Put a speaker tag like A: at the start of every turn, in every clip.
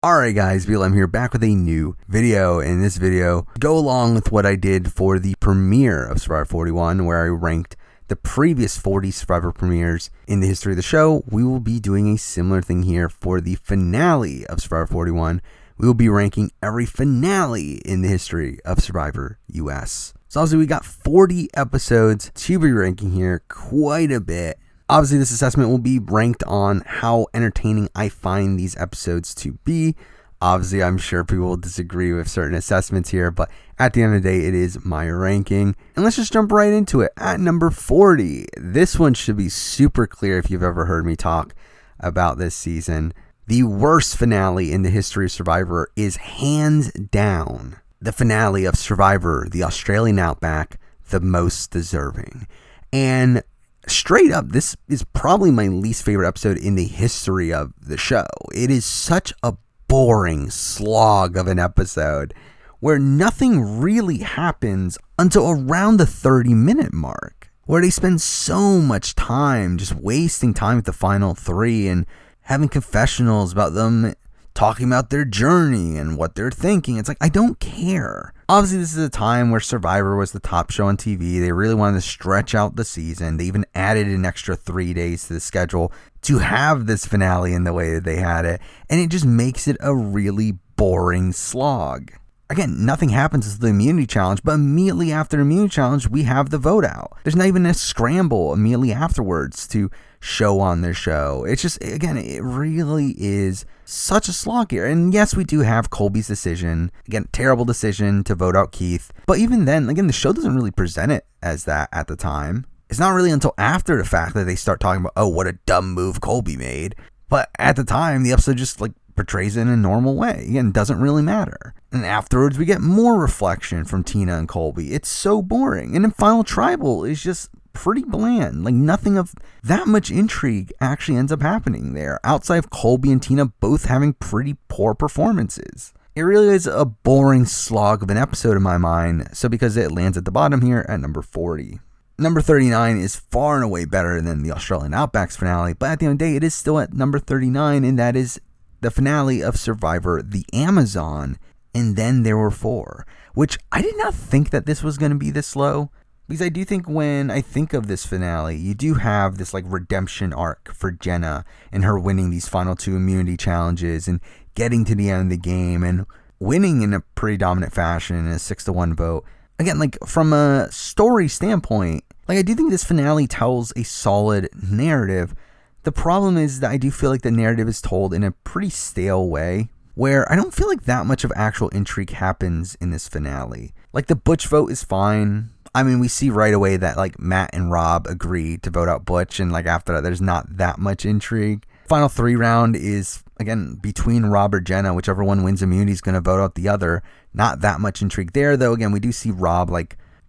A: Alright guys, BLM here, back with a new video. In this video, go along with what I did for the premiere of Survivor 41, where I ranked the previous 40 Survivor premieres in the history of the show. We will be doing a similar thing here for the finale of Survivor 41. We will be ranking every finale in the history of Survivor US. So obviously we got 40 episodes to be ranking here, quite a bit. Obviously, this assessment will be ranked on how entertaining I find these episodes to be. Obviously, I'm sure people will disagree with certain assessments here, but at the end of the day, it is my ranking. And let's just jump right into it. At number 40, this one should be super clear if you've ever heard me talk about this season. The worst finale in the history of Survivor is hands down the finale of Survivor, the Australian Outback, the most deserving. And straight up, this is probably my least favorite episode in the history of the show. It is such a boring slog of an episode where nothing really happens until around the 30-minute mark, where they spend so much time just wasting time with the final three and having confessionals about them talking about their journey and what they're thinking. It's like, I don't care. Obviously, this is a time where Survivor was the top show on TV. They really wanted to stretch out the season. They even added an extra 3 days to the schedule to have this finale in the way that they had it. And it just makes it a really boring slog. Again, nothing happens until the immunity challenge, but immediately after the immunity challenge, we have the vote out. There's not even a scramble immediately afterwards to show on their show. It's just, again, it really is such a slog here. And yes, we do have Colby's decision. Again, terrible decision to vote out Keith. But even then, again, the show doesn't really present it as that at the time. It's not really until after the fact that they start talking about, oh, what a dumb move Colby made. But at the time, the episode just portrays it in a normal way. Again, doesn't really matter. And afterwards, we get more reflection from Tina and Colby. It's so boring. And then Final Tribal is just pretty bland. Nothing of that much intrigue actually ends up happening there, outside of Colby and Tina both having pretty poor performances. It really is a boring slog of an episode in my mind, so because it lands at the bottom here at number 40. Number 39 is far and away better than the Australian Outback's finale, but at the end of the day, it is still at number 39, and that is the finale of Survivor, the Amazon, and then there were four, which I did not think that this was going to be this low. Because I do think when I think of this finale, you do have this redemption arc for Jenna and her winning these final two immunity challenges and getting to the end of the game and winning in a pretty dominant fashion in a 6-1 vote. Again, from a story standpoint, I do think this finale tells a solid narrative. The problem is that I do feel like the narrative is told in a pretty stale way, where I don't feel like that much of actual intrigue happens in this finale. The Butch vote is fine. I mean, we see right away that Matt and Rob agree to vote out Butch, and after that, there's not that much intrigue. Final 3 round is, again, between Rob or Jenna. Whichever one wins immunity is going to vote out the other. Not that much intrigue there, though. Again, we do see Rob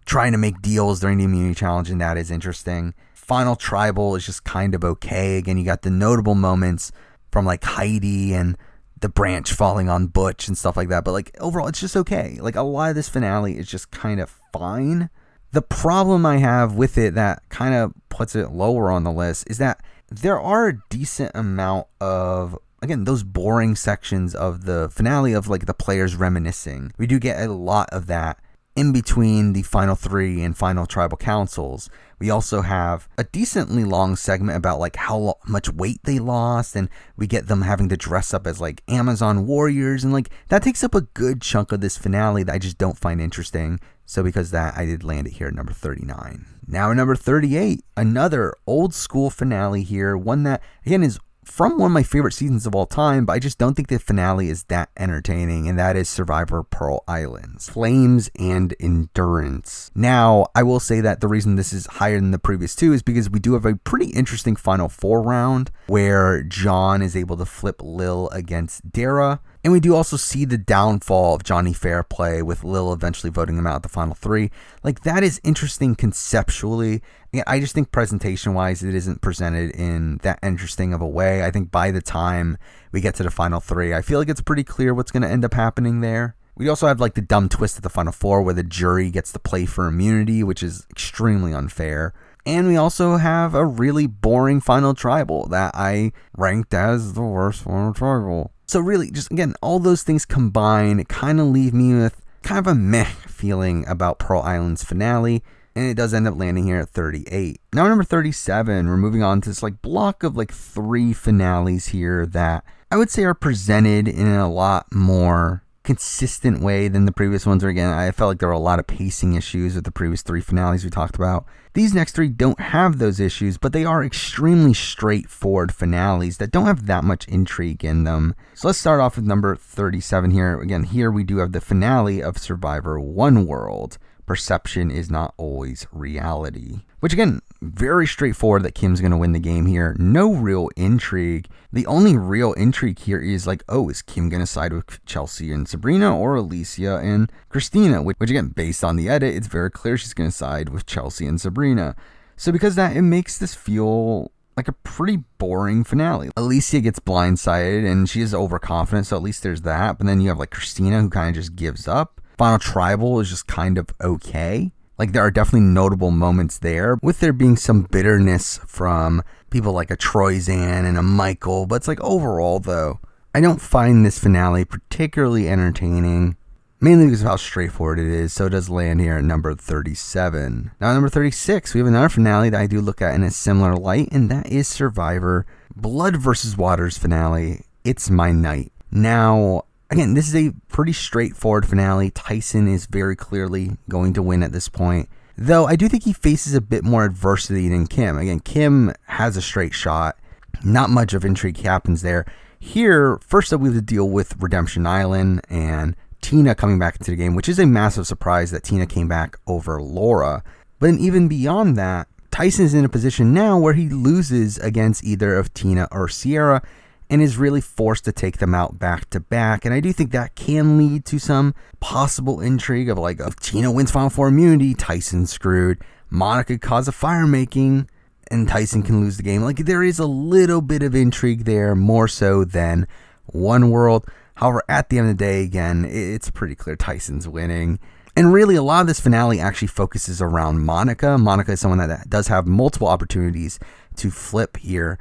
A: trying to make deals during the immunity challenge, and that is interesting. Final Tribal is just kind of okay. Again, you got the notable moments from Heidi and the branch falling on Butch and stuff like that. But overall, it's just okay. A lot of this finale is just kind of fine. The problem I have with it that kind of puts it lower on the list is that there are a decent amount of, again, those boring sections of the finale of the players reminiscing. We do get a lot of that in between the final 3 and final tribal councils. We also have a decently long segment about how much weight they lost, and we get them having to dress up as Amazon warriors, and that takes up a good chunk of this finale that I just don't find interesting. So because of that, I did land it here at number 39. Now at number 38, another old school finale here, one that again is from one of my favorite seasons of all time, but I just don't think the finale is that entertaining, and that is Survivor Pearl Islands. Flames and Endurance. Now, I will say that the reason this is higher than the previous two is because we do have a pretty interesting final 4 round where John is able to flip Lil against Dara. And we do also see the downfall of Johnny Fairplay with Lil eventually voting him out at the final 3. That is interesting conceptually. I just think presentation-wise, it isn't presented in that interesting of a way. I think by the time we get to the final 3, I feel like it's pretty clear what's going to end up happening there. We also have the dumb twist at the final 4 where the jury gets to play for immunity, which is extremely unfair. And we also have a really boring final tribal that I ranked as the worst final tribal. So really, just again, all those things combined kind of leave me with kind of a meh feeling about Pearl Island's finale, and it does end up landing here at 38. Now, number 37, we're moving on to this block of 3 finales here that I would say are presented in a lot more consistent way than the previous ones. Or again, I felt like there were a lot of pacing issues with the previous 3 finales we talked about. These next 3 don't have those issues, but they are extremely straightforward finales that don't have that much intrigue in them. So let's start off with number 37 here. Again, here we do have the finale of Survivor One World. Perception is not always reality. Which again, very straightforward that Kim's going to win the game here. No real intrigue. The only real intrigue here is is Kim going to side with Chelsea and Sabrina or Alicia and Christina? Which again, based on the edit, it's very clear she's going to side with Chelsea and Sabrina. So because of that, it makes this feel like a pretty boring finale. Alicia gets blindsided and she is overconfident, so at least there's that. But then you have Christina who kind of just gives up. Final Tribal is just kind of okay. There are definitely notable moments there, with there being some bitterness from people like a Troyzan and a Michael. But it's overall, though, I don't find this finale particularly entertaining, mainly because of how straightforward it is. So it does land here at number 37. Now, at number 36, we have another finale that I do look at in a similar light, and that is Survivor Blood vs. Water's finale. It's My Night. Now, again, this is a pretty straightforward finale. Tyson is very clearly going to win at this point, though I do think he faces a bit more adversity than Kim. Again, Kim has a straight shot. Not much of intrigue happens there. Here, first up, we have to deal with Redemption Island and Tina coming back into the game, which is a massive surprise that Tina came back over Laura. But then even beyond that, Tyson is in a position now where he loses against either of Tina or Sierra, and is really forced to take them out back to back. And I do think that can lead to some possible intrigue of if Tina wins Final Four immunity, Tyson's screwed. Monica cause a fire making, and Tyson can lose the game. There is a little bit of intrigue there, more so than One World. However, at the end of the day, again, it's pretty clear Tyson's winning. And really, a lot of this finale actually focuses around Monica. Monica is someone that does have multiple opportunities to flip here.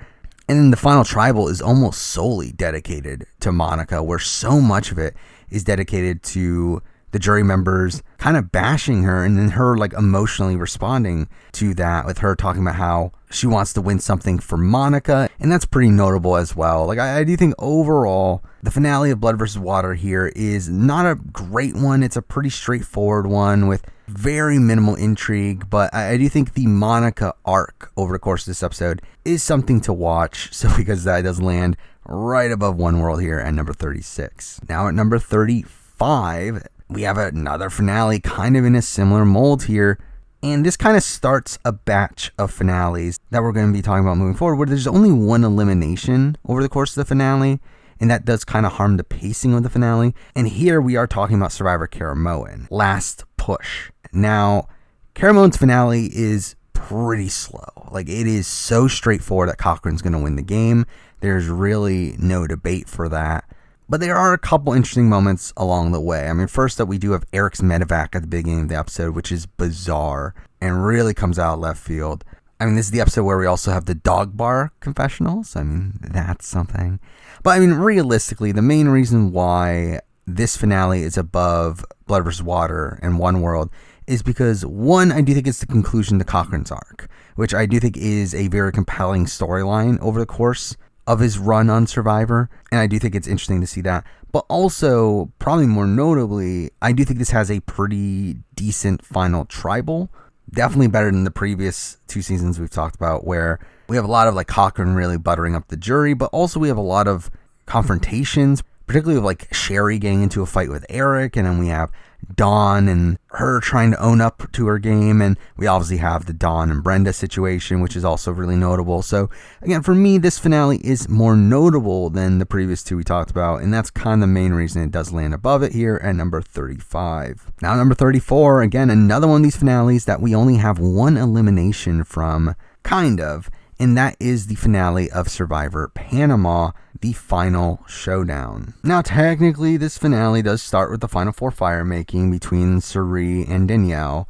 A: And then the Final Tribal is almost solely dedicated to Monica, where so much of it is dedicated to the jury members kind of bashing her, and then her emotionally responding to that, with her talking about how she wants to win something for Monica. And that's pretty notable as well. I do think overall, the finale of Blood vs. Water here is not a great one. It's a pretty straightforward one with very minimal intrigue, but I do think the Monica arc over the course of this episode is something to watch. So because that does land right above One World here at number 36. Now at number 35, we have another finale kind of in a similar mold here. And this kind of starts a batch of finales that we're going to be talking about moving forward, where there's only one elimination over the course of the finale. And that does kind of harm the pacing of the finale. And here we are talking about Survivor Caramoan, Last Push. Now, Caramoan's finale is pretty slow. It is so straightforward that Cochrane's going to win the game. There's really no debate for that. But there are a couple interesting moments along the way. First up, we do have Eric's medevac at the beginning of the episode, which is bizarre and really comes out of left field. This is the episode where we also have the dog bar confessionals. That's something. But realistically, the main reason why this finale is above Blood vs. Water and One World is because, one, I do think it's the conclusion to Cochrane's arc, which I do think is a very compelling storyline over the course of his run on Survivor, and I do think it's interesting to see that. But also, probably more notably, I do think this has a pretty decent Final Tribal. Definitely better than the previous 2 seasons we've talked about, where we have a lot of Cochrane really buttering up the jury, but also we have a lot of confrontations, particularly with Sherry getting into a fight with Eric, and then we have Dawn and her trying to own up to her game, and we obviously have the Dawn and Brenda situation, which is also really notable. So again, for me, this finale is more notable than the previous 2 we talked about, and that's kind of the main reason it does land above it here at number 35. Now number 34, again, another one of these finales that we only have one elimination from, kind of, and that is the finale of Survivor Panama, the final showdown. Now, technically, this finale does start with the Final Four fire making between Suri and Danielle.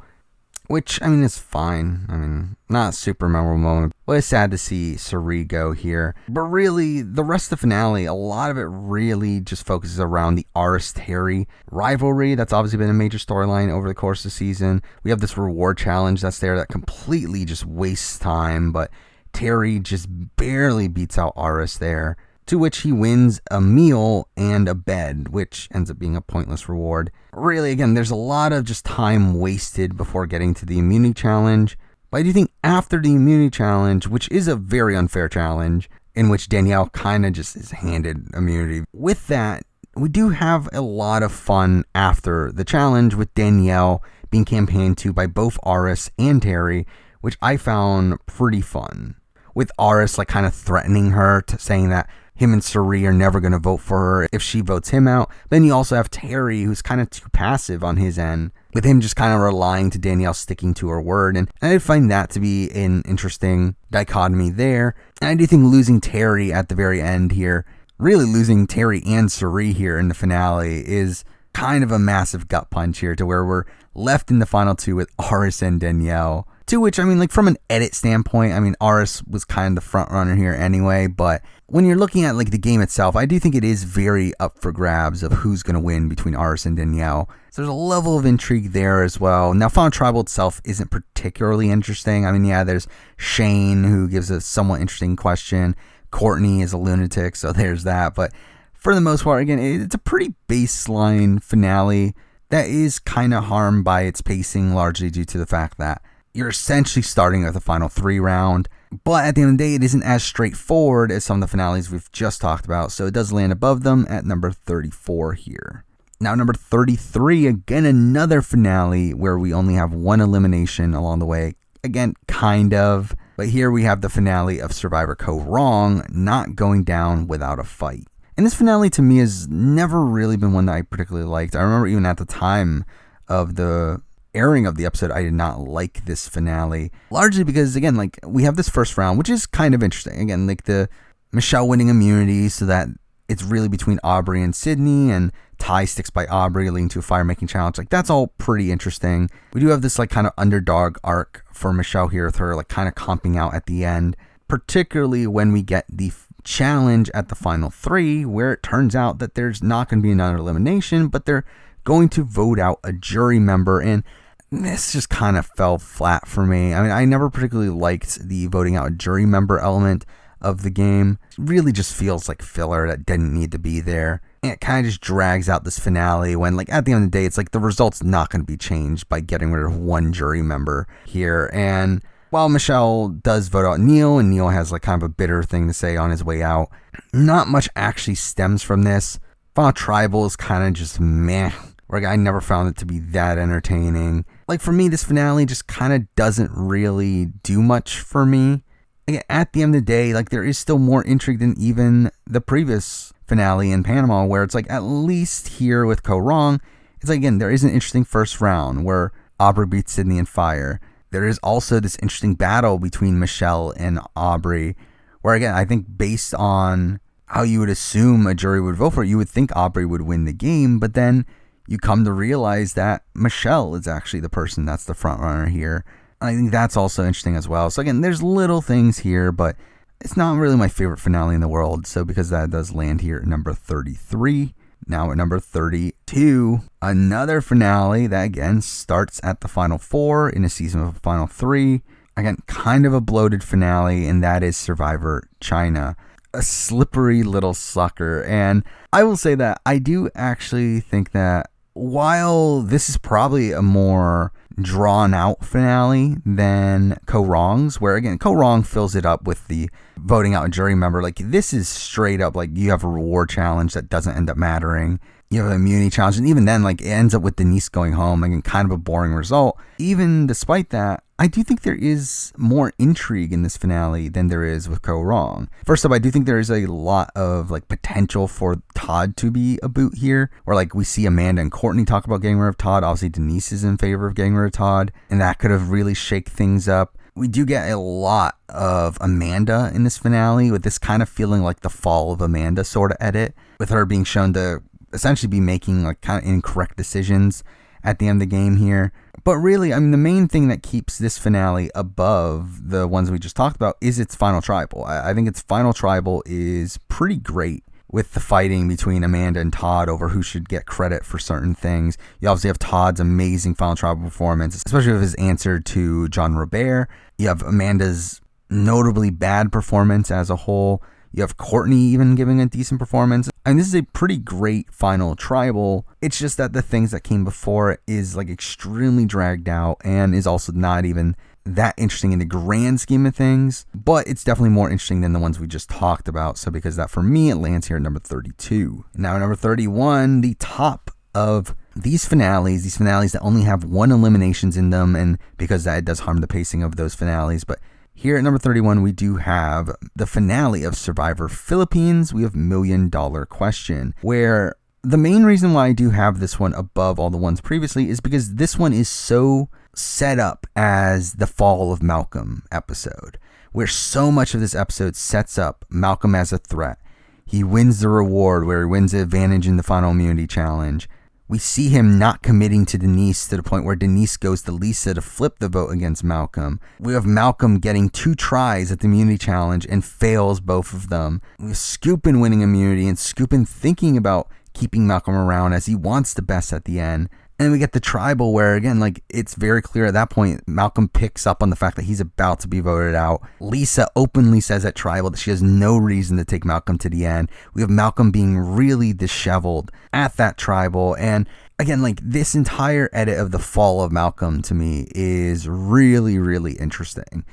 A: which, I mean, is fine. I mean, not a super memorable moment, but it's sad to see Suri go here. But really, the rest of the finale, a lot of it really just focuses around the Aris-Terry rivalry. That's obviously been a major storyline over the course of the season. We have this reward challenge that's there that completely just wastes time, but Terry just barely beats out Aris there, to which he wins a meal and a bed, which ends up being a pointless reward. Really, again, there's a lot of just time wasted before getting to the immunity challenge. But I do think after the immunity challenge, which is a very unfair challenge, in which Danielle kind of just is handed immunity, with that, we do have a lot of fun after the challenge with Danielle being campaigned to by both Aris and Terry, which I found pretty fun. With Aris like kind of threatening her, saying that him and Suri are never going to vote for her if she votes him out. Then you also have Terry, who's kind of too passive on his end, with him just kind of relying to Danielle sticking to her word. And I did find that to be an interesting dichotomy there. And I do think losing Terry at the very end here, really losing Terry and Suri here in the finale, is kind of a massive gut punch here, to where we're left in the final two with Aris and Danielle. To which, I mean, like from an edit standpoint, I mean, Aris was kind of the front runner here anyway, but when you're looking at like the game itself, I do think it is very up for grabs of who's going to win between Aris and Danielle. So there's a level of intrigue there as well. Now, Final Tribal itself isn't particularly interesting. I mean, yeah, there's Shane, who gives a somewhat interesting question. Courtney is a lunatic, so there's that. But for the most part, again, it's a pretty baseline finale that is kind of harmed by its pacing, largely due to the fact that you're essentially starting with the final three round, but at the end of the day, it isn't as straightforward as some of the finales we've just talked about, so it does land above them at number 34 here. Now, number 33, again, another finale where we only have one elimination along the way. Again, kind of, but here we have the finale of Survivor Kaôh Rōng not going down without a fight. And this finale to me has never really been one that I particularly liked. I remember even at the time of the airing of the episode, I did not like this finale, largely because, again, like, we have this first round, which is kind of interesting. Again, like the Michelle winning immunity, so that it's really between Aubrey and Sydney, and Ty sticks by Aubrey, leading to a fire making challenge. Like, that's all pretty interesting. We do have this like kind of underdog arc for Michelle here, with her like kind of comping out at the end, particularly when we get the challenge at the final three, where it turns out that there's not going to be another elimination, but they're going to vote out a jury member. And this just kind of fell flat for me. I mean, I never particularly liked the voting out a jury member element of the game. It really just feels like filler that didn't need to be there. And it kind of just drags out this finale when, like, at the end of the day, it's like the result's not going to be changed by getting rid of one jury member here. And while Michelle does vote out Neil, and Neil has like kind of a bitter thing to say on his way out, not much actually stems from this. Final Tribal is kind of just meh. Like, I never found it to be that entertaining. Like, for me, this finale just kind of doesn't really do much for me. Again, at the end of the day, like, there is still more intrigue than even the previous finale in Panama, where it's like, at least here with Kaôh Rōng, it's like, again, there is an interesting first round where Aubrey beats Sydney in fire. There is also this interesting battle between Michelle and Aubrey, where, again, I think based on how you would assume a jury would vote for it, you would think Aubrey would win the game, but then you come to realize that Michelle is actually the person that's the front runner here. I think that's also interesting as well. So again, there's little things here, but it's not really my favorite finale in the world. So because that does land here at number 33. Now at number 32, another finale that again starts at the final four in a season of a final three. Again, kind of a bloated finale, and that is Survivor China. A slippery little sucker. And I will say that I do actually think that while this is probably a more drawn out finale than Kaôh Rōng's, where again Kaôh Rōng fills it up with the voting out a jury member, like this is straight up like you have a reward challenge that doesn't end up mattering. You have an immunity challenge, and even then, like, it ends up with Denise going home, like, kind of a boring result. Even despite that, I do think there is more intrigue in this finale than there is with Kaôh Rōng. First up, I do think there is a lot of, like, potential for Todd to be a boot here, where, like, we see Amanda and Courtney talk about getting rid of Todd. Obviously, Denise is in favor of getting rid of Todd, and that could have really shake things up. We do get a lot of Amanda in this finale, with this kind of feeling like the fall of Amanda sort of edit, with her being shown to essentially be making like kind of incorrect decisions at the end of the game here. But really, I mean, the main thing that keeps this finale above the ones we just talked about is its final tribal. I think its final tribal is pretty great, with the fighting between Amanda and Todd over who should get credit for certain things. You obviously have Todd's amazing final tribal performance, especially with his answer to John Robert. You have Amanda's notably bad performance as a whole. You have Courtney even giving a decent performance. I mean, this is a pretty great final tribal. It's just that the things that came before it is like extremely dragged out and is also not even that interesting in the grand scheme of things, but it's definitely more interesting than the ones we just talked about. So because that, for me, it lands here at number 32. Now, number 31, the top of these finales that only have one eliminations in them, and because that does harm the pacing of those finales. But here at number 31, we do have the finale of Survivor Philippines. We have $1 Million Question, where the main reason why I do have this one above all the ones previously is because this one is so set up as the fall of Malcolm episode, where so much of this episode sets up Malcolm as a threat. He wins the reward, where he wins the advantage in the final immunity challenge. We see him not committing to Denise to the point where Denise goes to Lisa to flip the vote against Malcolm. We have Malcolm getting 2 tries at the immunity challenge and fails both of them. We have Scoopin winning immunity and Scoopin thinking about keeping Malcolm around as he wants the best at the end. And then we get the tribal where, again, like, it's very clear at that point, Malcolm picks up on the fact that he's about to be voted out. Lisa openly says at tribal that she has no reason to take Malcolm to the end. We have Malcolm being really disheveled at that tribal. And again, like, this entire edit of the fall of Malcolm to me is really, really interesting.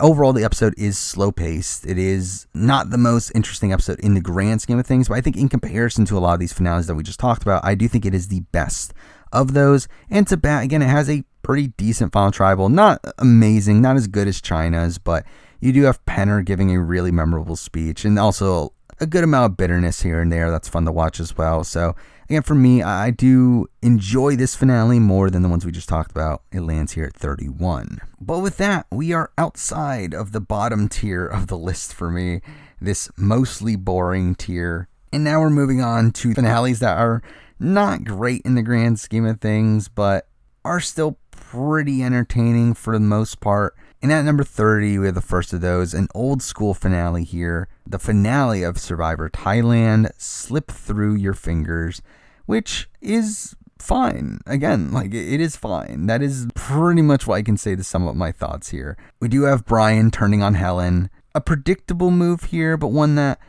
A: Overall, the episode is slow paced. It is not the most interesting episode in the grand scheme of things, but I think in comparison to a lot of these finales that we just talked about, I do think it is the best of those. And to bat, again, it has a pretty decent final tribal. Not amazing, not as good as China's, but you do have Penner giving a really memorable speech, and also a good amount of bitterness here and there. That's fun to watch as well. So again, for me, I do enjoy this finale more than the ones we just talked about. It lands here at 31. But with that, we are outside of the bottom tier of the list for me, this mostly boring tier. And now we're moving on to finales that are not great in the grand scheme of things, but are still pretty entertaining for the most part. And at number 30, we have the first of those, an old school finale here. The finale of Survivor Thailand, Slip Through Your Fingers, which is fine. Again, like, it is fine. That is pretty much what I can say to sum up my thoughts here. We do have Brian turning on Helen. A predictable move here, but one that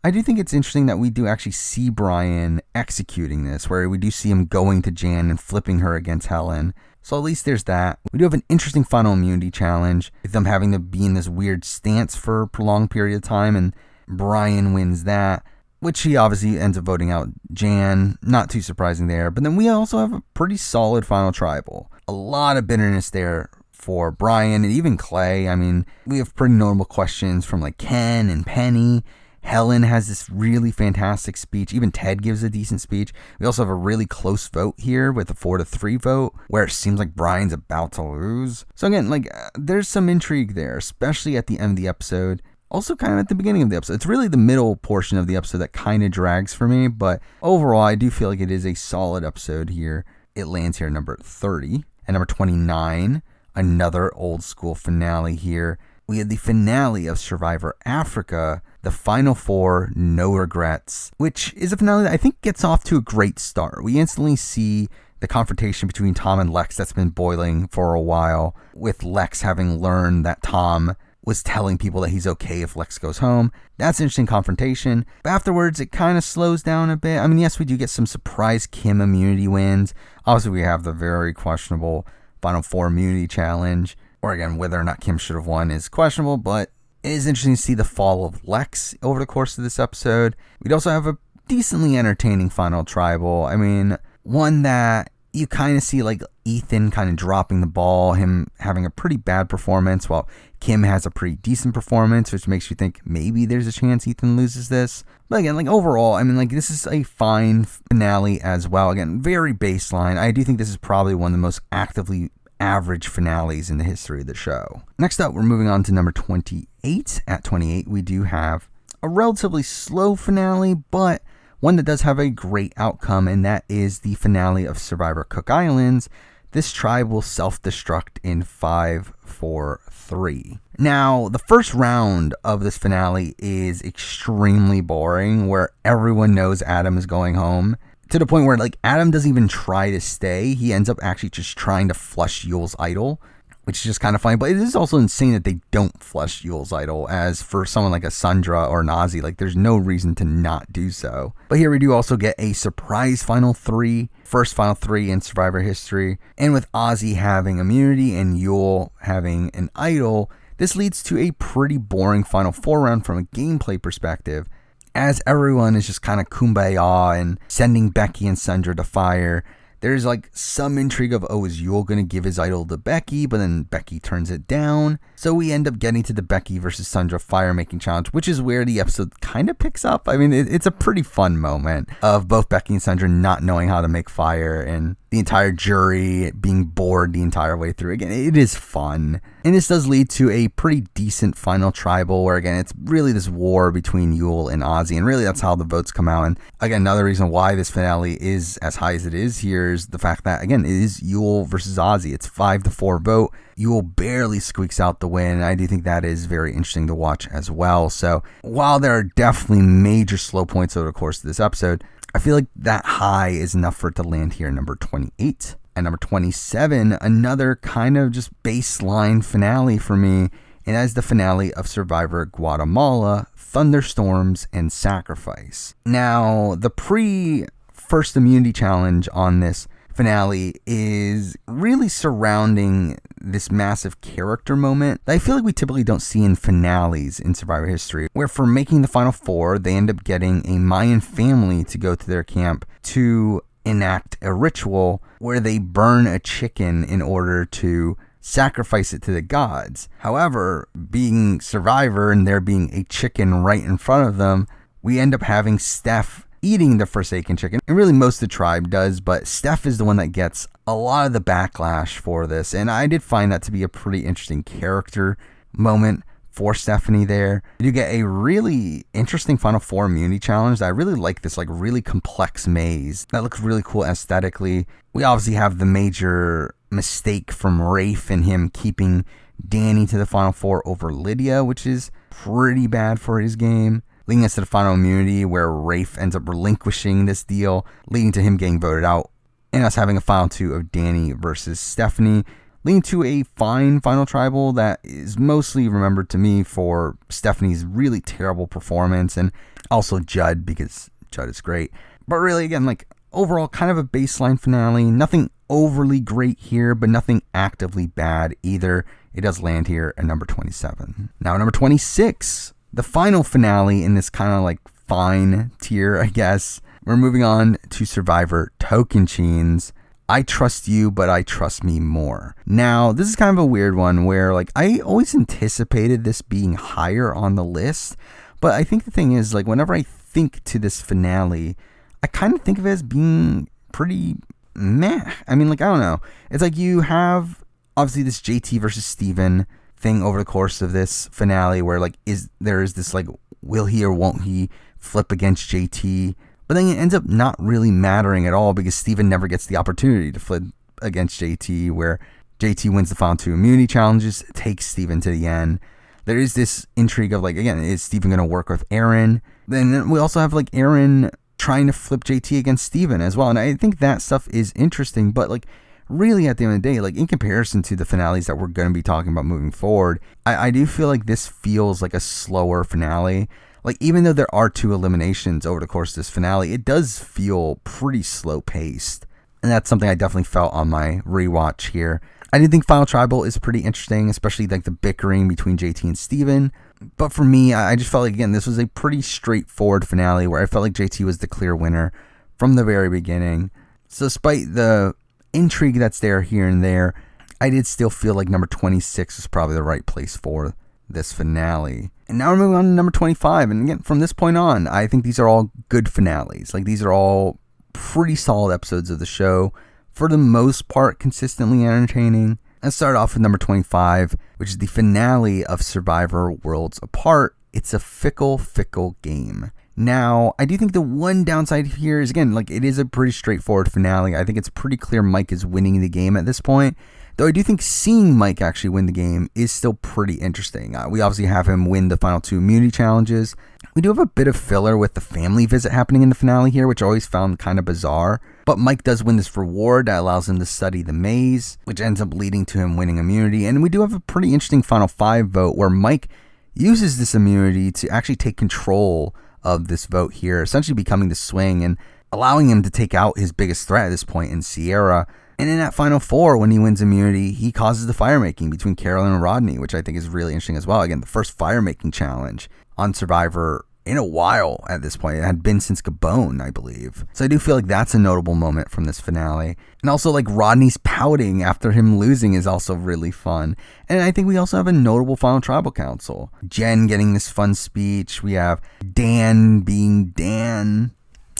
A: I do think it's interesting that we do actually see Brian executing this, where we do see him going to Jan and flipping her against Helen. So at least there's that. We do have an interesting final immunity challenge, with them having to be in this weird stance for a prolonged period of time, and Brian wins that, which he obviously ends up voting out Jan. Not too surprising there. But then we also have a pretty solid final tribal. A lot of bitterness there for Brian and even Clay. I mean, we have pretty notable questions from like Ken and Penny. Helen has this really fantastic speech. Even Ted gives a decent speech. We also have a really close vote here with a 4-3 vote, where it seems like Brian's about to lose. So again, like, there's some intrigue there, especially at the end of the episode. Also kind of at the beginning of the episode. It's really the middle portion of the episode that kind of drags for me, but overall, I do feel like it is a solid episode here. It lands here at number 30. At number 29, another old school finale here. We had the finale of Survivor Africa, the Final Four, No Regrets, which is a finale that I think gets off to a great start. We instantly see the confrontation between Tom and Lex that's been boiling for a while, with Lex having learned that Tom was telling people that he's okay if Lex goes home. That's an interesting confrontation. But afterwards, it kind of slows down a bit. I mean, yes, we do get some surprise Kim immunity wins. Obviously, we have the very questionable Final Four immunity challenge. Or again, whether or not Kim should have won is questionable, but it is interesting to see the fall of Lex over the course of this episode. We'd also have a decently entertaining final tribal. I mean, one that you kind of see like Ethan kind of dropping the ball, him having a pretty bad performance, while Kim has a pretty decent performance, which makes you think maybe there's a chance Ethan loses this. But again, like, overall, I mean, like, this is a fine finale as well. Again, very baseline. I do think this is probably one of the most actively average finales in the history of the show. Next up, we're moving on to number 28. At 28, we do have a relatively slow finale, but one that does have a great outcome, and that is the finale of Survivor Cook Islands, this tribe will self-destruct in 5, 4, 3. Now, the first round of this finale is extremely boring, where everyone knows Adam is going home, to the point where like Adam doesn't even try to stay. He ends up actually just trying to flush Yule's idol, which is just kind of funny. But it is also insane that they don't flush Yule's idol, as for someone like a Sundra or Nazi, like there's no reason to not do so. But here we do also get a surprise final 3, first final 3 in Survivor history. And with Ozzy having immunity and Yule having an idol, this leads to a pretty boring final 4 round from a gameplay perspective, as everyone is just kind of kumbaya and sending Becky and Sundra to fire. There's like some intrigue of, oh, is Yule going to give his idol to Becky? But then Becky turns it down. So we end up getting to the Becky versus Sundra fire making challenge, which is where the episode kind of picks up. I mean, it's a pretty fun moment of both Becky and Sundra not knowing how to make fire and the entire jury being bored the entire way through. Again, it is fun. And this does lead to a pretty decent final tribal where, again, it's really this war between Yule and Ozzy. And really, that's how the votes come out. And again, another reason why this finale is as high as it is here is the fact that, again, it is Yule versus Ozzy. It's 5-4 vote. Yule barely squeaks out the win. And I do think that is very interesting to watch as well. So while there are definitely major slow points over the course of this episode, I feel like that high is enough for it to land here at number 28. At number 27, another kind of just baseline finale for me, and that is the finale of Survivor Guatemala, Thunderstorms and Sacrifice. Now, the pre-first immunity challenge on this finale is really surrounding this massive character moment that I feel like we typically don't see in finales in Survivor history, where for making the final 4, they end up getting a Mayan family to go to their camp to enact a ritual where they burn a chicken in order to sacrifice it to the gods. However, being Survivor and there being a chicken right in front of them, we end up having Steph eating the Forsaken chicken. And really most of the tribe does, but Steph is the one that gets a lot of the backlash for this. And I did find that to be a pretty interesting character moment for Stephanie there. You get a really interesting Final 4 immunity challenge. I really like this like really complex maze. That looks really cool aesthetically. We obviously have the major mistake from Rafe and him keeping Danny to the Final 4 over Lydia, which is pretty bad for his game, leading us to the final immunity where Rafe ends up relinquishing this deal, leading to him getting voted out, and us having a final 2 of Danny versus Stephanie, leading to a fine final tribal that is mostly remembered to me for Stephanie's really terrible performance, and also Judd, because Judd is great. But really, again, like overall kind of a baseline finale. Nothing overly great here, but nothing actively bad either. It does land here at number 27. Now, number 26, the final finale in this kind of like fine tier, I guess. We're moving on to Survivor Tocantins. I trust you, but I trust me more. Now, this is kind of a weird one where like I always anticipated this being higher on the list, but I think the thing is like whenever I think to this finale, I kind of think of it as being pretty meh. I mean, like, I don't know. It's like you have obviously this JT versus Steven thing over the course of this finale where like there is this like will he or won't he flip against JT, but then it ends up not really mattering at all because Steven never gets the opportunity to flip against JT, where JT wins the final 2 immunity challenges, takes Steven to the end. There is this intrigue of like, again, is Steven going to work with Aaron? Then we also have like Aaron trying to flip JT against Steven as well, and I think that stuff is interesting, but like really at the end of the day, like in comparison to the finales that we're going to be talking about moving forward, I do feel like this feels like a slower finale. Like even though there are 2 eliminations over the course of this finale, it does feel pretty slow paced, and that's something I definitely felt on my rewatch here. I do think Final Tribal is pretty interesting, especially like the bickering between JT and Steven. But for me, I just felt like, again, this was a pretty straightforward finale where I felt like JT was the clear winner from the very beginning. So despite the intrigue that's there here and there, I did still feel like number 26 was probably the right place for this finale. And now we're moving on to number 25. And again, from this point on, I think these are all good finales. Like these are all pretty solid episodes of the show. For the most part, consistently entertaining. Let's start off with number 25, which is the finale of Survivor Worlds Apart. It's a fickle, fickle game. Now, I do think the one downside here is, again, like, it is a pretty straightforward finale. I think it's pretty clear Mike is winning the game at this point. Though I do think seeing Mike actually win the game is still pretty interesting. We obviously have him win the final 2 immunity challenges. We do have a bit of filler with the family visit happening in the finale here, which I always found kind of bizarre. But Mike does win this reward that allows him to study the maze, which ends up leading to him winning immunity. And we do have a pretty interesting final 5 vote where Mike uses this immunity to actually take control of this vote here, essentially becoming the swing and allowing him to take out his biggest threat at this point in Sierra. And in that final 4, when he wins immunity, he causes the fire making between Carolyn and Rodney, which I think is really interesting as well. Again, the first fire making challenge on Survivor in a while at this point. It had been since Gabon, I believe. So I do feel like that's a notable moment from this finale. And also, like, Rodney's pouting after him losing is also really fun. And I think we also have a notable final tribal council. Jen getting this fun speech. We have Dan being Dan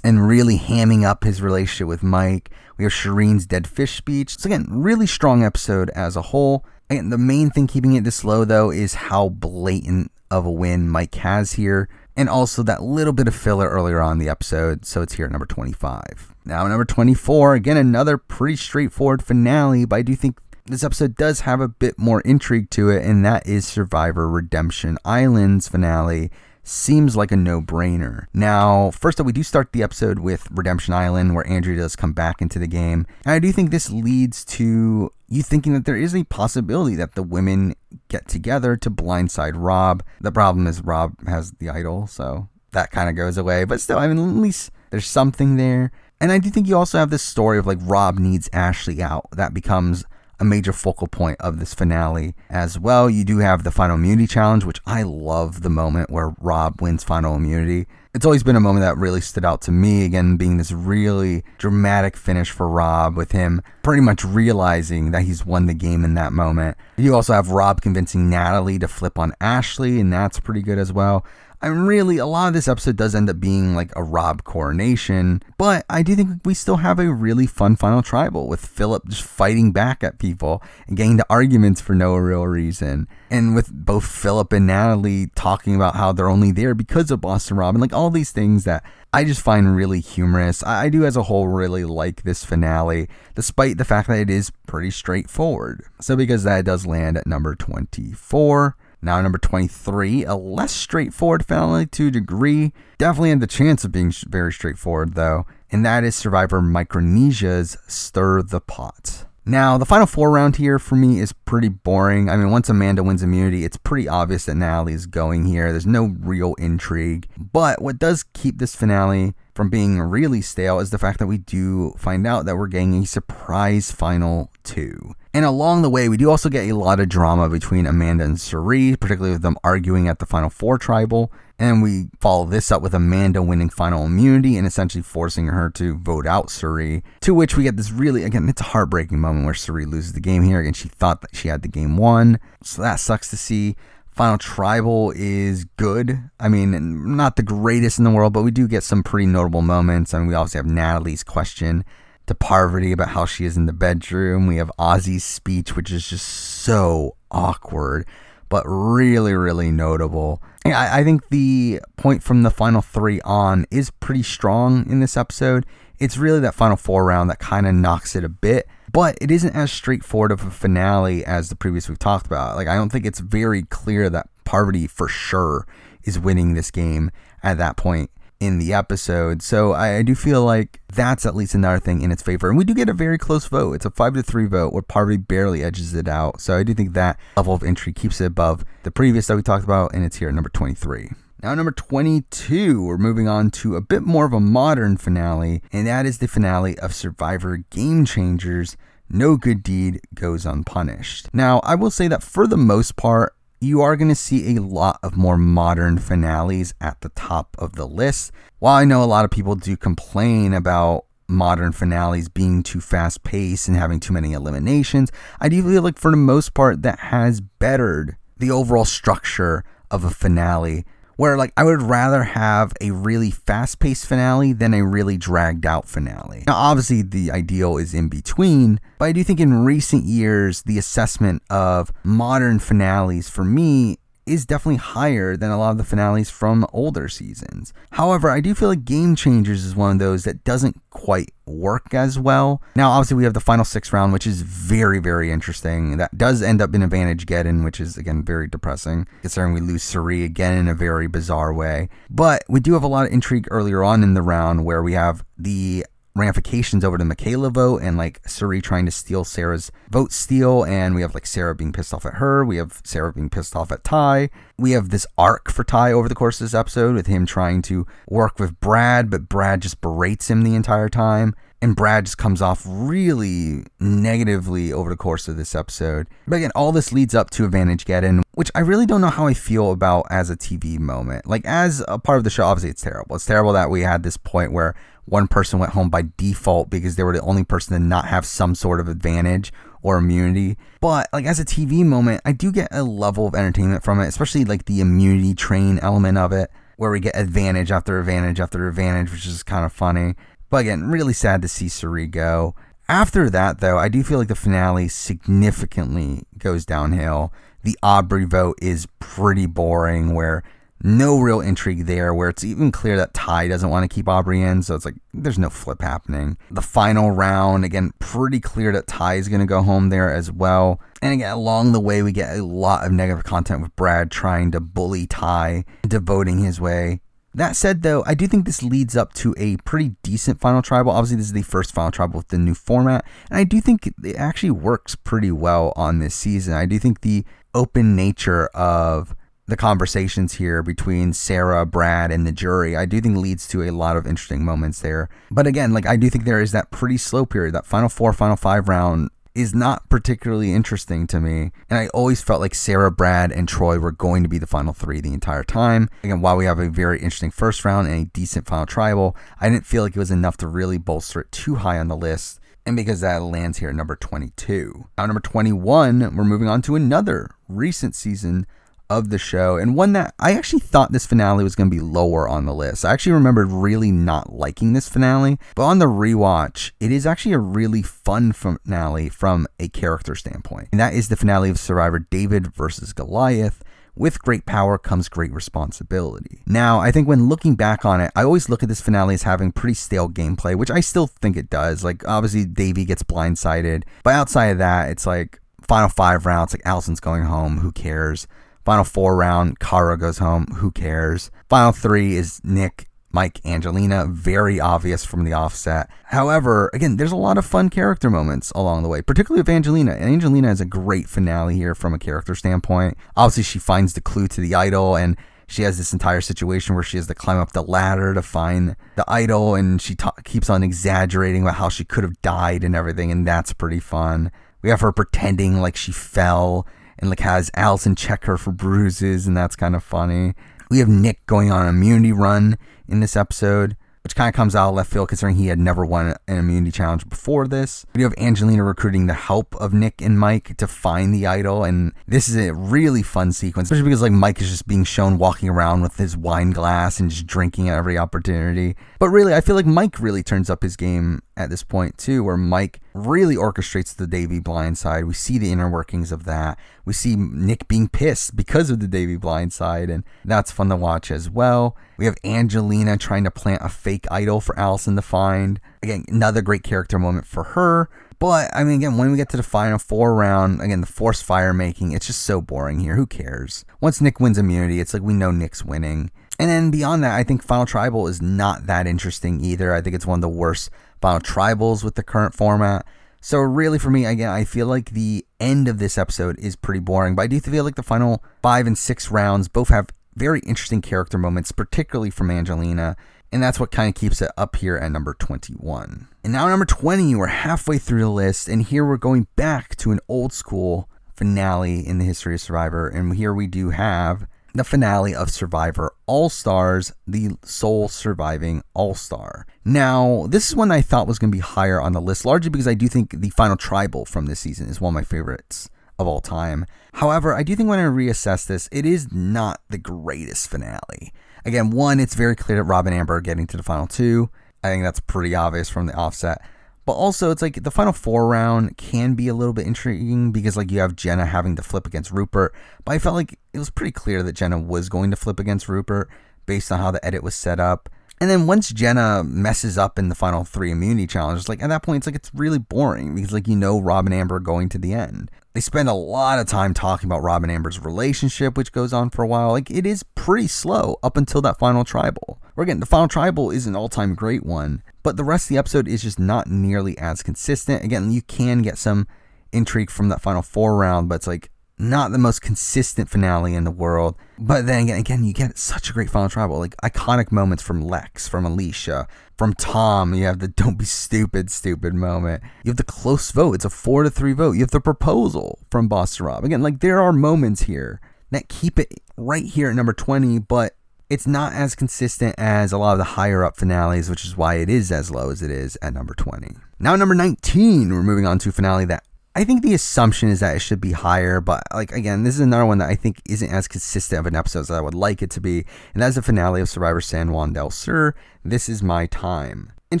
A: and really hamming up his relationship with Mike. We have Shireen's dead fish speech. So again, really strong episode as a whole. Again, the main thing keeping it this low, though, is how blatant of a win Mike has here. And also that little bit of filler earlier on in the episode. So it's here at number 25. Now, number 24, again, another pretty straightforward finale. But I do think this episode does have a bit more intrigue to it. And that is Survivor Redemption Island's finale. Seems like a no-brainer. Now, first up, we do start the episode with Redemption Island, where Andrea does come back into the game. And I do think this leads to you thinking that there is a possibility that the women get together to blindside Rob. The problem is Rob has the idol, so that kind of goes away. But still, I mean, at least there's something there. And I do think you also have this story of, like, Rob needs Ashley out. That becomes a major focal point of this finale as well. You do have the final immunity challenge, which I love the moment where Rob wins final immunity. It's always been a moment that really stood out to me, again, being this really dramatic finish for Rob, with him pretty much realizing that he's won the game in that moment. You also have Rob convincing Natalie to flip on Ashley, and that's pretty good as well. And really, a lot of this episode does end up being like a Rob coronation, but I do think we still have a really fun final tribal with Philip just fighting back at people and getting into arguments for no real reason. And with both Philip and Natalie talking about how they're only there because of Boston Rob, and like all these things that I just find really humorous. I do as a whole really like this finale, despite the fact that it is pretty straightforward. So because that does land at number 24. Now, number 23, a less straightforward finale to a degree. Definitely had the chance of being very straightforward, though. And that is Survivor Micronesia's Stir the Pot. Now, the final 4 round here for me is pretty boring. I mean, once Amanda wins immunity, it's pretty obvious that Natalie is going here. There's no real intrigue. But what does keep this finale from being really stale is the fact that we do find out that we're getting a surprise final 2. And along the way, we do also get a lot of drama between Amanda and Cirie, particularly with them arguing at the final 4 tribal. And we follow this up with Amanda winning final immunity and essentially forcing her to vote out Cirie. To which we get this really, again, it's a heartbreaking moment where Cirie loses the game here. Again, she thought that she had the game won. So that sucks to see. Final tribal is good. I mean, not the greatest in the world, but we do get some pretty notable moments. I mean, we obviously have Natalie's question to Parvati about how she is in the bedroom. We have Ozzy's speech, which is just so awkward, but really, really notable. I think the point from the final 3 on is pretty strong in this episode. It's really that final 4 round that kind of knocks it a bit, but it isn't as straightforward of a finale as the previous we've talked about. Like, I don't think it's very clear that Parvati for sure is winning this game at that point in the episode. So I do feel like that's at least another thing in its favor. And we do get a very close vote. It's a 5-3 vote where Parvati barely edges it out. So I do think that level of intrigue keeps it above the previous that we talked about, and it's here at number 23. Now, number 22, we're moving on to a bit more of a modern finale, and that is the finale of Survivor Game Changers, No Good Deed Goes Unpunished. Now, I will say that for the most part, you are going to see a lot of more modern finales at the top of the list. While I know a lot of people do complain about modern finales being too fast-paced and having too many eliminations, I do feel like for the most part that has bettered the overall structure of a finale, where like I would rather have a really fast-paced finale than a really dragged-out finale. Now, obviously, the ideal is in between, but I do think in recent years, the assessment of modern finales for me is definitely higher than a lot of the finales from older seasons. However, I do feel like Game Changers is one of those that doesn't quite work as well. Now, obviously, we have the final 6 round, which is very, very interesting. That does end up in advantage Geddon, which is, again, very depressing, considering we lose Suri again in a very bizarre way. But we do have a lot of intrigue earlier on in the round where we have the ramifications over the Michaela vote and like Suri trying to steal Sarah's vote steal, and we have like Sarah being pissed off at her, we have Sarah being pissed off at Ty, we have this arc for Ty over the course of this episode with him trying to work with Brad, but Brad just berates him the entire time, and Brad just comes off really negatively over the course of this episode. But again, all this leads up to Advantage Geddon, which I really don't know how I feel about as a TV moment. Like, as a part of the show, obviously it's terrible. It's terrible that we had this point where one person went home by default because they were the only person to not have some sort of advantage or immunity. But like, as a TV moment, I do get a level of entertainment from it, especially like the immunity train element of it, where we get advantage after advantage after advantage, which is kind of funny. But again, really sad to see Suri go. After that, though, I do feel like the finale significantly goes downhill. The Aubrey vote is pretty boring, where no real intrigue there, where it's even clear that Ty doesn't want to keep Aubrey in, so it's like there's no flip happening. The final round, again, pretty clear that Ty is going to go home there as well. And again, along the way, we get a lot of negative content with Brad trying to bully Ty into voting his way. That said, though, I do think this leads up to a pretty decent final tribal. Obviously, this is the first final tribal with the new format, and I do think it actually works pretty well on this season. I do think the open nature of the conversations here between Sarah, Brad, and the jury, I do think leads to a lot of interesting moments there. But again, like, I do think there is that pretty slow period. That final 4, final 5 round is not particularly interesting to me. And I always felt like Sarah, Brad, and Troy were going to be the final 3 the entire time. Again, while we have a very interesting first round and a decent final tribal, I didn't feel like it was enough to really bolster it too high on the list. And because that lands here at number 22. Now, number 21, we're moving on to another recent season of the show, and one that I actually thought this finale was going to be lower on the list. I actually remembered really not liking this finale, but on the rewatch, it is actually a really fun finale from a character standpoint. And that is the finale of Survivor David versus Goliath. With great power comes great responsibility. Now, I think when looking back on it, I always look at this finale as having pretty stale gameplay, which I still think it does. Like, obviously, Davey gets blindsided, but outside of that, it's like final 5 rounds, like Allison's going home, who cares? Final 4 round, Cara goes home, who cares? Final 3 is Nick, Mike, Angelina, very obvious from the offset. However, again, there's a lot of fun character moments along the way, particularly with Angelina. And Angelina has a great finale here from a character standpoint. Obviously, she finds the clue to the idol, and she has this entire situation where she has to climb up the ladder to find the idol, and she keeps on exaggerating about how she could have died and everything, and that's pretty fun. We have her pretending like she fell and like has Allison check her for bruises, and that's kind of funny. We have Nick going on an immunity run in this episode, which kind of comes out of left field considering he had never won an immunity challenge before this. We have Angelina recruiting the help of Nick and Mike to find the idol, and this is a really fun sequence, especially because like Mike is just being shown walking around with his wine glass and just drinking at every opportunity. But really, I feel like Mike really turns up his game at this point too, where Mike really orchestrates the Davey blindside. We see the inner workings of that. We see Nick being pissed because of the Davey blindside, and that's fun to watch as well. We have Angelina trying to plant a fake idol for Allison to find. Again, another great character moment for her. But, I mean, again, when we get to the final 4 round, again, the forced fire making, it's just so boring here. Who cares? Once Nick wins immunity, it's like we know Nick's winning. And then beyond that, I think Final Tribal is not that interesting either. I think it's one of the worst Final Tribals with the current format. So really for me, again, I feel like the end of this episode is pretty boring. But I do feel like the final 5 and 6 rounds both have very interesting character moments, particularly from Angelina. And that's what kind of keeps it up here at number 21. And now number 20, we're halfway through the list. And here we're going back to an old school finale in the history of Survivor. And here we do have the finale of Survivor All-Stars, the sole surviving All-Star. Now, this is one I thought was going to be higher on the list, largely because I do think the final tribal from this season is one of my favorites of all time. However, I do think when I reassess this, it is not the greatest finale. Again, one, it's very clear that Rob and Amber are getting to the final 2. I think that's pretty obvious from the offset. But also, it's like the final 4 round can be a little bit intriguing because like you have Jenna having to flip against Rupert. But I felt like it was pretty clear that Jenna was going to flip against Rupert based on how the edit was set up. And then once Jenna messes up in the final 3 immunity challenges, like at that point, it's like it's really boring because like Rob and Amber are going to the end. They spend a lot of time talking about Rob and Amber's relationship, which goes on for a while. Like it is pretty slow up until that final tribal. Where again, the final tribal is an all-time great one, but the rest of the episode is just not nearly as consistent. Again, you can get some intrigue from that final 4 round, but it's like not the most consistent finale in the world. But then again, you get such a great final tribal, like iconic moments from Lex, from Alicia, from Tom. You have the don't be stupid moment. You have the close vote. It's a 4-3 vote. You have the proposal from Boss to Rob. Again, like there are moments here that keep it right here at number 20, but it's not as consistent as a lot of the higher up finales, which is why it is as low as it is at number 20. Now, number 19, we're moving on to a finale that I think the assumption is that it should be higher, but like again, this is another one that I think isn't as consistent of an episode as I would like it to be, and that's the finale of Survivor San Juan del Sur. This is my time. And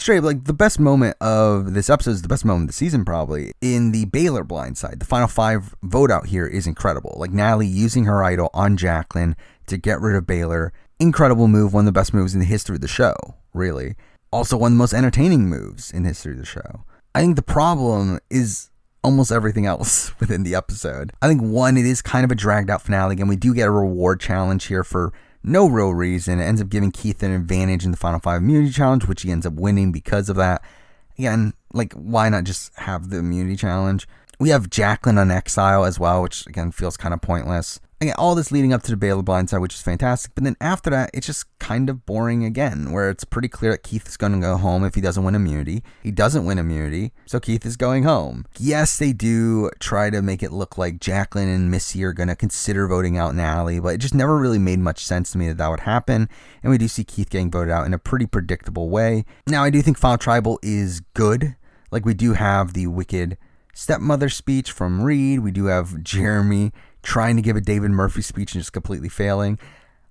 A: straight up, like the best moment of this episode is the best moment of the season, probably in the Baylor blindside. The final 5 vote out here is incredible. Like Natalie using her idol on Jacqueline to get rid of Baylor. Incredible move, one of the best moves in the history of the show, really. Also one of the most entertaining moves in the history of the show. I think the problem is almost everything else within the episode. I think one, it is kind of a dragged out finale. Again, we do get a reward challenge here for no real reason. It ends up giving Keith an advantage in the final 5 immunity challenge, which he ends up winning because of that. Again, like why not just have the immunity challenge? We have Jacqueline on exile as well, which again feels kind of pointless. Again, all this leading up to the Baylor blindside, which is fantastic. But then after that, it's just kind of boring again, where it's pretty clear that Keith is going to go home if he doesn't win immunity. He doesn't win immunity, so Keith is going home. Yes, they do try to make it look like Jacqueline and Missy are going to consider voting out Natalie, but it just never really made much sense to me that would happen. And we do see Keith getting voted out in a pretty predictable way. Now, I do think Final Tribal is good. Like, we do have the wicked stepmother speech from Reed. We do have Jeremy trying to give a David Murphy speech and just completely failing.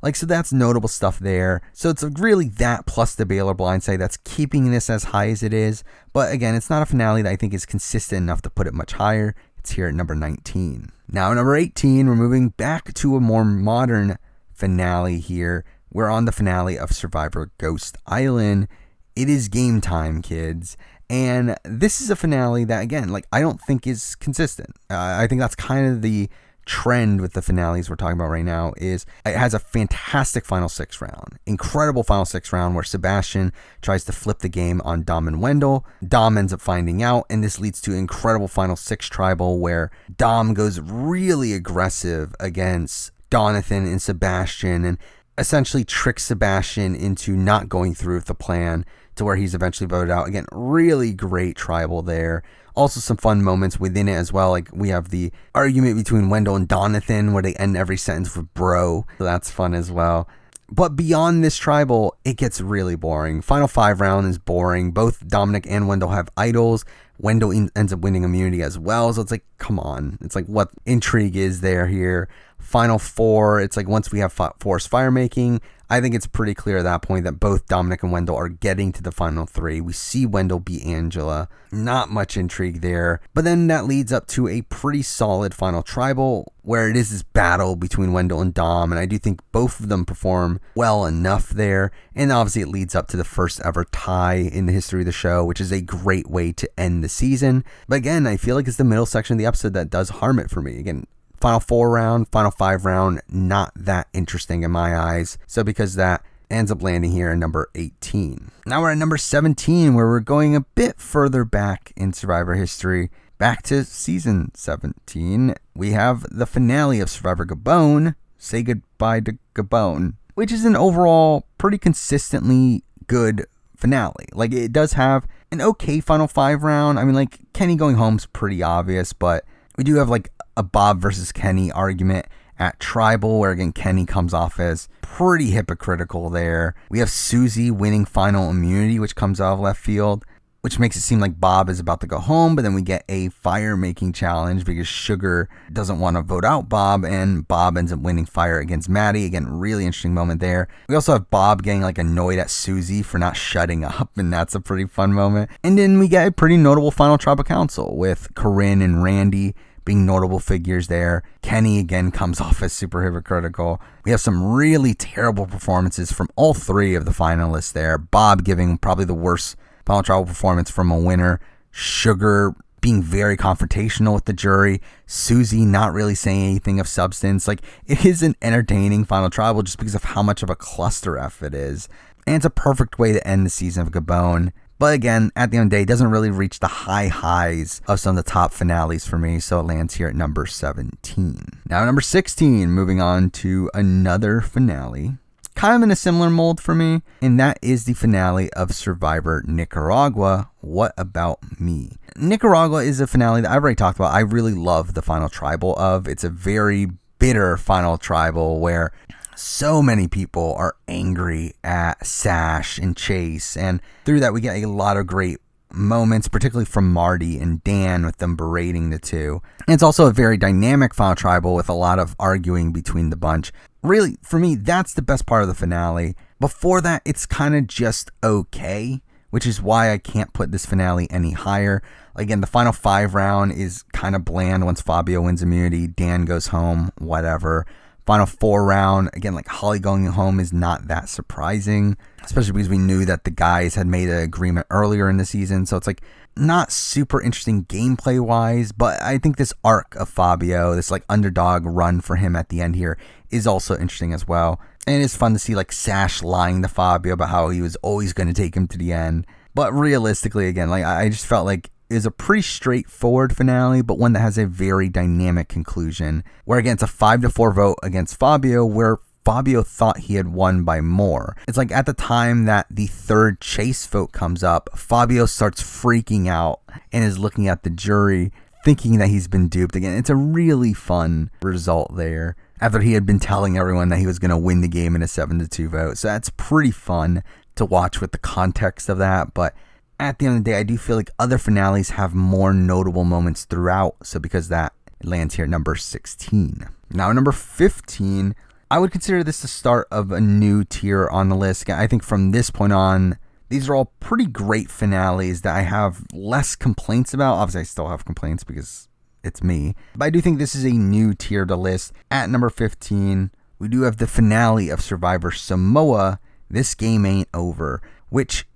A: Like, so that's notable stuff there. So it's really that plus the Baylor blindside that's keeping this as high as it is. But again, it's not a finale that I think is consistent enough to put it much higher. It's here at number 19. Now, number 18, we're moving back to a more modern finale here. We're on the finale of Survivor Ghost Island. It is game time, kids. And this is a finale that, again, like I don't think is consistent. I think that's kind of the trend with the finales we're talking about right now. Is it has a fantastic final 6 round, incredible final 6 round where Sebastian tries to flip the game on Dom and Wendell. Dom ends up finding out, and this leads to an incredible final 6 tribal where Dom goes really aggressive against Donathan and Sebastian and essentially tricks Sebastian into not going through with the plan to where he's eventually voted out. Again, really great tribal there. Also some fun moments within it as well. Like we have the argument between Wendell and Donathan where they end every sentence with bro. So that's fun as well. But beyond this tribal, it gets really boring. Final 5 round is boring. Both Dominic and Wendell have idols. Wendell ends up winning immunity as well. So it's like, come on. It's like, what intrigue is there here? Final 4, it's like once we have forced fire making, I think it's pretty clear at that point that both Dominic and Wendell are getting to the final 3. We see Wendell beat Angela. Not much intrigue there. But then that leads up to a pretty solid final tribal where it is this battle between Wendell and Dom. And I do think both of them perform well enough there. And obviously it leads up to the first ever tie in the history of the show, which is a great way to end the season. But again, I feel like it's the middle section of the episode that does harm it for me. Again, final 4 round, final 5 round, not that interesting in my eyes. So because that ends up landing here at number 18. Now we're at number 17, where we're going a bit further back in Survivor history. Back to season 17. We have the finale of Survivor Gabon, Say Goodbye to Gabon, which is an overall pretty consistently good finale. Like, it does have an okay final 5 round. I mean, like, Kenny going home's pretty obvious, but we do have like a Bob versus Kenny argument at Tribal, where again Kenny comes off as pretty hypocritical there. We have Susie winning final immunity, which comes out of left field. which makes it seem like Bob is about to go home, but then we get a fire making challenge because Sugar doesn't want to vote out Bob, and Bob ends up winning fire against Maddie. Again, really interesting moment there. We also have Bob getting like annoyed at Susie for not shutting up, and that's a pretty fun moment. And then we get a pretty notable final tribal council with Corinne and Randy being notable figures there. Kenny again comes off as super hypocritical. We have some really terrible performances from all three of the finalists there. Bob giving probably the worst final tribal performance from a winner. Sugar being very confrontational with the jury. Susie not really saying anything of substance. Like, it is an entertaining final tribal just because of how much of a cluster F it is. And it's a perfect way to end the season of Gabon. But again, at the end of the day, it doesn't really reach the high highs of some of the top finales for me, so it lands here at number 17. Now, number 16, moving on to another finale, kind of in a similar mold for me, and that is the finale of Survivor Nicaragua, What About Me? Nicaragua is a finale that I've already talked about. I really love the final tribal of. It's a very bitter final tribal where so many people are angry at Sash and Chase, and through that we get a lot of great moments, particularly from Marty and Dan with them berating the two. And it's also a very dynamic final tribal with a lot of arguing between the bunch. Really, for me, that's the best part of the finale. Before that, it's kind of just okay, which is why I can't put this finale any higher. Again, the final 5 round is kind of bland once Fabio wins immunity. Dan goes home, whatever. Final 4 round, again, like Holly going home is not that surprising, especially because we knew that the guys had made an agreement earlier in the season. So it's like not super interesting gameplay wise, but I think this arc of Fabio, this like underdog run for him at the end here is also interesting as well. And it's fun to see like Sash lying to Fabio about how he was always going to take him to the end. But realistically, again, like I just felt like is a pretty straightforward finale, but one that has a very dynamic conclusion, where again, it's a 5-4 vote against Fabio, where Fabio thought he had won by more. It's like at the time that the third Chase vote comes up, Fabio starts freaking out and is looking at the jury, thinking that he's been duped again. It's a really fun result there, after he had been telling everyone that he was going to win the game in a 7-2 vote. So that's pretty fun to watch with the context of that, but at the end of the day, I do feel like other finales have more notable moments throughout. So because of that, it lands here at number 16. Now, number 15, I would consider this the start of a new tier on the list. I think from this point on, these are all pretty great finales that I have less complaints about. Obviously, I still have complaints because it's me. But I do think this is a new tier to list. At number 15, we do have the finale of Survivor Samoa, This Game Ain't Over, which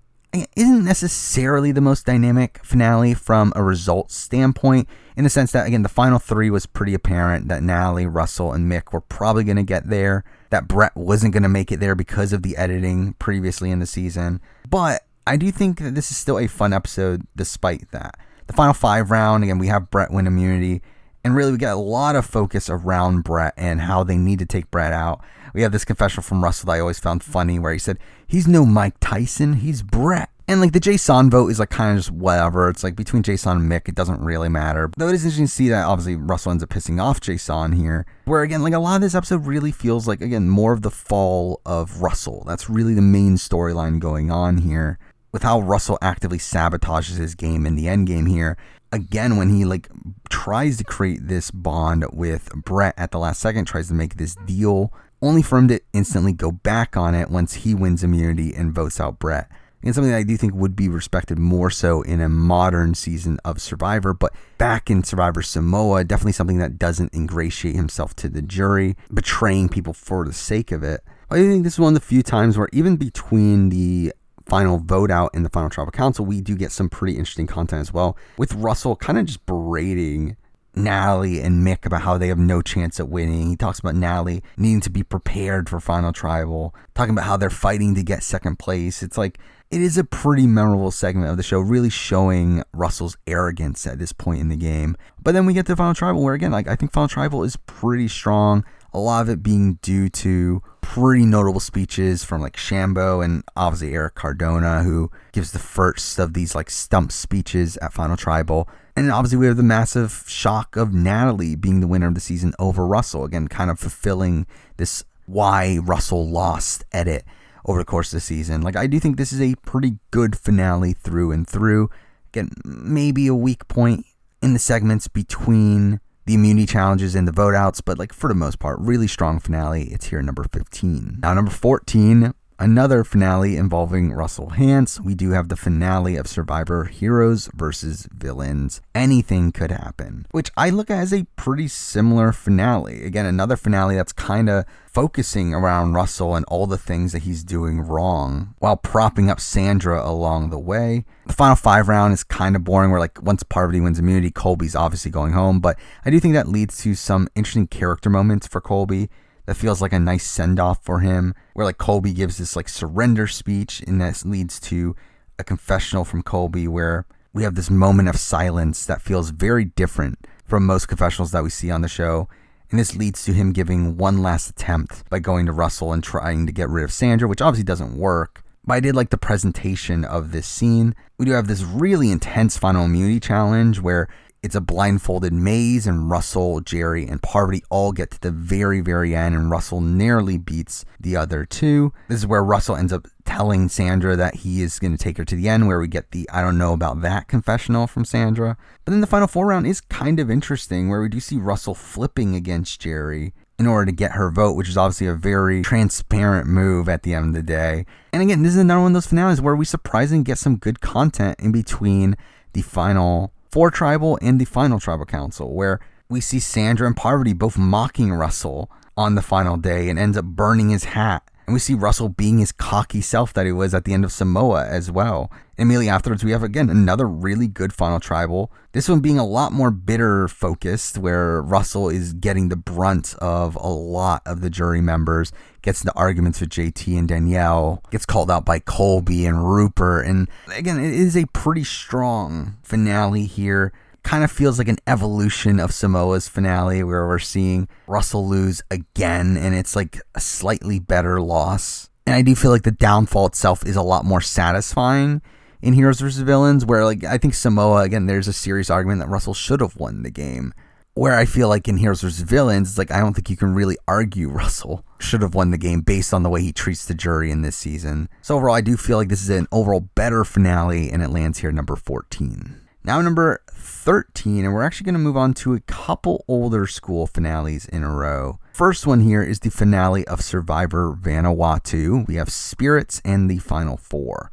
A: isn't necessarily the most dynamic finale from a results standpoint, in the sense that, again, the final 3 was pretty apparent that Natalie, Russell, and Mick were probably going to get there, that Brett wasn't going to make it there because of the editing previously in the season. But I do think that this is still a fun episode despite that. The final 5 round, again, we have Brett win immunity, and really we get a lot of focus around Brett and how they need to take Brett out. We have this confessional from Russell that I always found funny, where he said, he's no Mike Tyson, he's Brett. And like the Jason vote is like kind of just whatever. It's like between Jason and Mick, it doesn't really matter. Though it is interesting to see that obviously Russell ends up pissing off Jason here. Where again, like a lot of this episode really feels like, again, more of the fall of Russell. That's really the main storyline going on here, with how Russell actively sabotages his game in the end game here. Again, when he like tries to create this bond with Brett at the last second, tries to make this deal, only for him to instantly go back on it once he wins immunity and votes out Brett. And something that I do think would be respected more so in a modern season of Survivor, but back in Survivor Samoa, definitely something that doesn't ingratiate himself to the jury, betraying people for the sake of it. I think this is one of the few times where even between the final vote out and the final tribal council, we do get some pretty interesting content as well, with Russell kind of just berating Natalie and Mick about how they have no chance at winning. He talks about Natalie needing to be prepared for final tribal, talking about how they're fighting to get second place. It's like, it is a pretty memorable segment of the show, really showing Russell's arrogance at this point in the game. But then we get to Final Tribal, where again, like I think Final Tribal is pretty strong. A lot of it being due to pretty notable speeches from like Shambo and obviously Eric Cardona, who gives the first of these like stump speeches at Final Tribal. And obviously we have the massive shock of Natalie being the winner of the season over Russell, again, kind of fulfilling this why Russell lost edit, over the course of the season. Like, I do think this is a pretty good finale through and through. Again, maybe a weak point in the segments between the immunity challenges and the vote outs, but like for the most part, really strong finale. It's here at number 15. Now, number 14, another finale involving Russell Hantz. We do have the finale of Survivor Heroes versus Villains. Anything could happen, which I look at as a pretty similar finale. Again, another finale that's kind of focusing around Russell and all the things that he's doing wrong while propping up Sandra along the way. The final 5 round is kind of boring, where like once Parvati wins immunity, Colby's obviously going home, but I do think that leads to some interesting character moments for Colby. That feels like a nice send-off for him, where like Colby gives this like surrender speech, and that leads to a confessional from Colby where we have this moment of silence that feels very different from most confessionals that we see on the show. And this leads to him giving one last attempt by going to Russell and trying to get rid of Sandra, which obviously doesn't work. But I did like the presentation of this scene. We do have this really intense final immunity challenge where it's a blindfolded maze, and Russell, Jerry, and Parvati all get to the very, very end, and Russell narrowly beats the other two. This is where Russell ends up telling Sandra that he is going to take her to the end, where we get the I don't know about that confessional from Sandra. But then the final 4 round is kind of interesting, where we do see Russell flipping against Jerry in order to get her vote, which is obviously a very transparent move at the end of the day. And again, this is another one of those finales where we surprisingly get some good content in between the final 4 tribal and the final tribal council, where we see Sandra and Parvati both mocking Russell on the final day and ends up burning his hat. And we see Russell being his cocky self that he was at the end of Samoa as well. And immediately afterwards, we have, again, another really good final tribal. This one being a lot more bitter focused, where Russell is getting the brunt of a lot of the jury members, gets into arguments with JT and Danielle, gets called out by Colby and Rupert. And again, it is a pretty strong finale here. Kind of feels like an evolution of Samoa's finale, where we're seeing Russell lose again, and it's like a slightly better loss. And I do feel like the downfall itself is a lot more satisfying in Heroes vs. Villains, where like I think Samoa, again, there's a serious argument that Russell should have won the game. Where I feel like in Heroes vs. Villains, it's like I don't think you can really argue Russell should have won the game based on the way he treats the jury in this season. So overall, I do feel like this is an overall better finale, and it lands here at number 14. Now number 13, and we're actually going to move on to a couple older school finales in a row. First one here is the finale of Survivor Vanuatu. We have Spirits and the Final 4,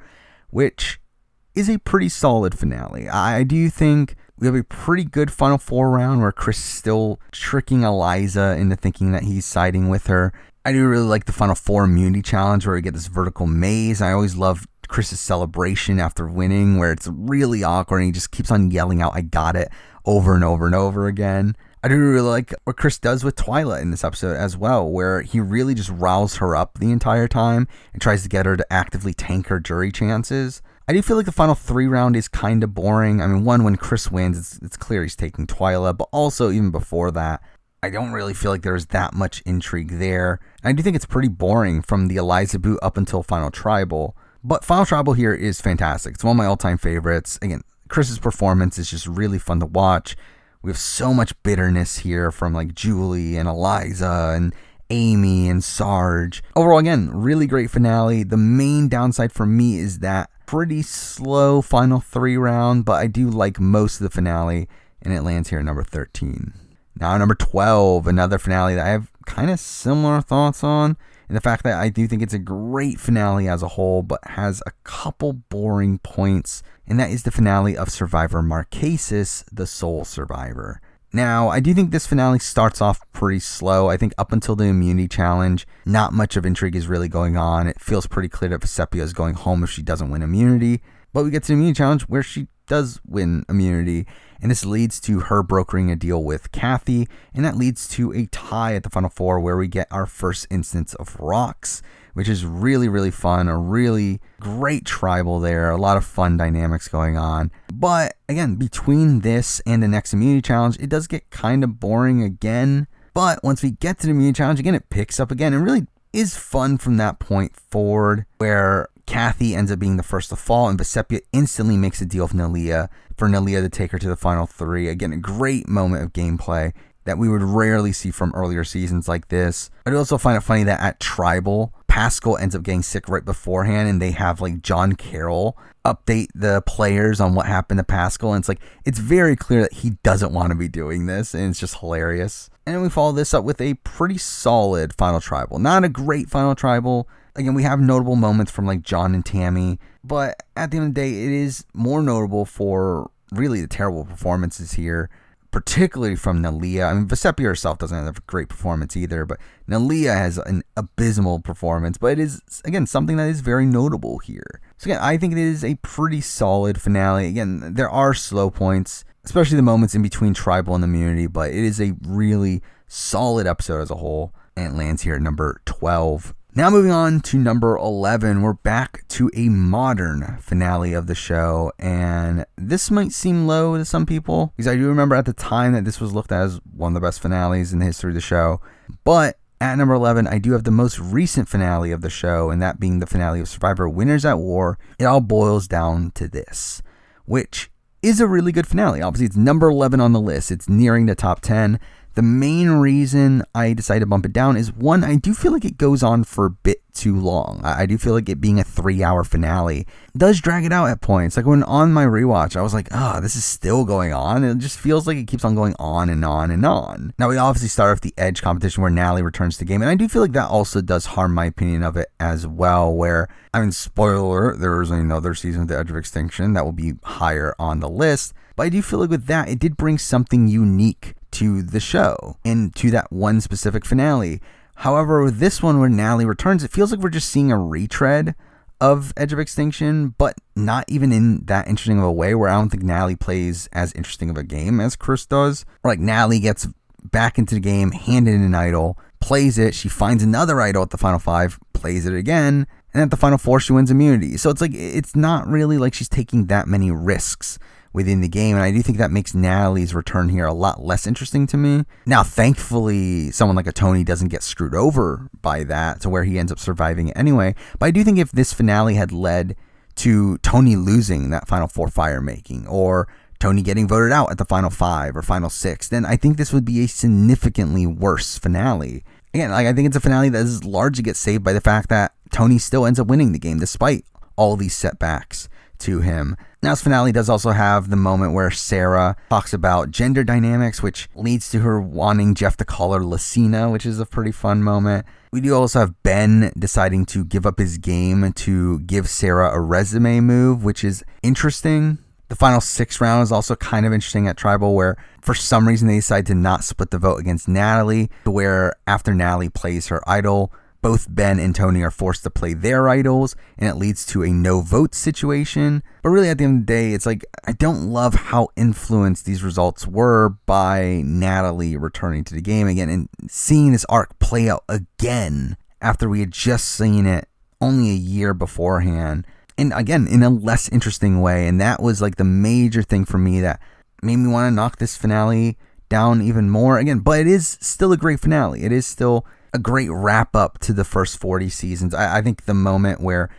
A: which is a pretty solid finale. I do think we have a pretty good Final 4 round where Chris is still tricking Eliza into thinking that he's siding with her. I do really like the Final 4 immunity challenge where we get this vertical maze. I always love Chris's celebration after winning, where it's really awkward and he just keeps on yelling out, "I got it," over and over and over again. I do really like what Chris does with Twyla in this episode as well, where he really just riles her up the entire time and tries to get her to actively tank her jury chances. I do feel like the final 3 round is kind of boring. I mean, one, when Chris wins, it's clear he's taking Twyla, but also even before that, I don't really feel like there's that much intrigue there. And I do think it's pretty boring from the Eliza boot up until Final Tribal. But Final Tribal here is fantastic. It's one of my all-time favorites. Again, Chris's performance is just really fun to watch. We have so much bitterness here from like Julie and Eliza and Amy and Sarge. Overall, again, really great finale. The main downside for me is that pretty slow final 3 round, but I do like most of the finale, and it lands here at number 13. Now, number 12, another finale that I have kind of similar thoughts on. And the fact that I do think it's a great finale as a whole, but has a couple boring points, and that is the finale of Survivor Marquesas, the sole survivor. Now, I do think this finale starts off pretty slow. I think up until the immunity challenge, not much of intrigue is really going on. It feels pretty clear that Vecepia is going home if she doesn't win immunity. But we get to the immunity challenge where she does win immunity, and this leads to her brokering a deal with Kathy, and that leads to a tie at the Final 4 where we get our first instance of rocks, which is really, really fun, a really great tribal there, a lot of fun dynamics going on. But again, between this and the next immunity challenge, it does get kind of boring again. But once we get to the immunity challenge, again, it picks up again and really is fun from that point forward, where Kathy ends up being the first to fall, and Vecepia instantly makes a deal with Nalia for Nalia to take her to the Final 3. Again, a great moment of gameplay that we would rarely see from earlier seasons like this. I do also find it funny that at Tribal, Pascal ends up getting sick right beforehand, and they have like John Carroll update the players on what happened to Pascal. And it's like, it's very clear that he doesn't want to be doing this, and it's just hilarious. And we follow this up with a pretty solid final tribal. Not a great final tribal. Again, we have notable moments from like John and Tammy, but at the end of the day, it is more notable for really the terrible performances here, particularly from Nalia. I mean, Vesepia herself doesn't have a great performance either, but Nalia has an abysmal performance. But it is, again, something that is very notable here. So again, I think it is a pretty solid finale. Again, there are slow points, especially the moments in between tribal and immunity, but it is a really solid episode as a whole, and it lands here at number 12. Now moving on to number 11, we're back to a modern finale of the show, and this might seem low to some people, because I do remember at the time that this was looked at as one of the best finales in the history of the show, but at number 11, I do have the most recent finale of the show, and that being the finale of Survivor Winners at War. It all boils down to this, which is a really good finale. Obviously, it's number 11 on the list. It's nearing the top 10. The main reason I decided to bump it down is, one, I do feel like it goes on for a bit too long. I do feel like it being a 3-hour finale does drag it out at points. Like when on my rewatch, I was like, this is still going on. It just feels like it keeps on going on and on and on. Now, we obviously start off the Edge competition where Natalie returns to the game, and I do feel like that also does harm my opinion of it as well, where, I mean, spoiler alert, there is another season of the Edge of Extinction that will be higher on the list, but I do feel like with that, it did bring something unique to the show and to that one specific finale. However, with this one where Natalie returns, it feels like we're just seeing a retread of Edge of Extinction, but not even in that interesting of a way, where I don't think Natalie plays as interesting of a game as Chris does. Or like Natalie gets back into the game, handed an idol, plays it, she finds another idol at the final 5, plays it again, and at the final 4 she wins immunity. So it's like, it's not really like she's taking that many risks within the game, and I do think that makes Natalie's return here a lot less interesting to me. Now, thankfully, someone like a Tony doesn't get screwed over by that, to where he ends up surviving it anyway, but I do think if this finale had led to Tony losing that final 4 fire making, or Tony getting voted out at the final 5 or final 6, then I think this would be a significantly worse finale. Again, like, I think it's a finale that is largely gets saved by the fact that Tony still ends up winning the game despite all these setbacks to him. Now, this finale does also have the moment where Sarah talks about gender dynamics, which leads to her wanting Jeff to call her Lucina, which is a pretty fun moment. We do also have Ben deciding to give up his game to give Sarah a resume move, which is interesting. The final 6 round is also kind of interesting at Tribal, where for some reason they decide to not split the vote against Natalie, to where after Natalie plays her idol, both Ben and Tony are forced to play their idols, and it leads to a no vote situation. But really, at the end of the day, it's like, I don't love how influenced these results were by Natalie returning to the game again and seeing this arc play out again after we had just seen it only a year beforehand. And again, in a less interesting way. And that was like the major thing for me that made me want to knock this finale down even more. Again, but it is still a great finale. It is still a great wrap up to the first 40 seasons. I think the moment where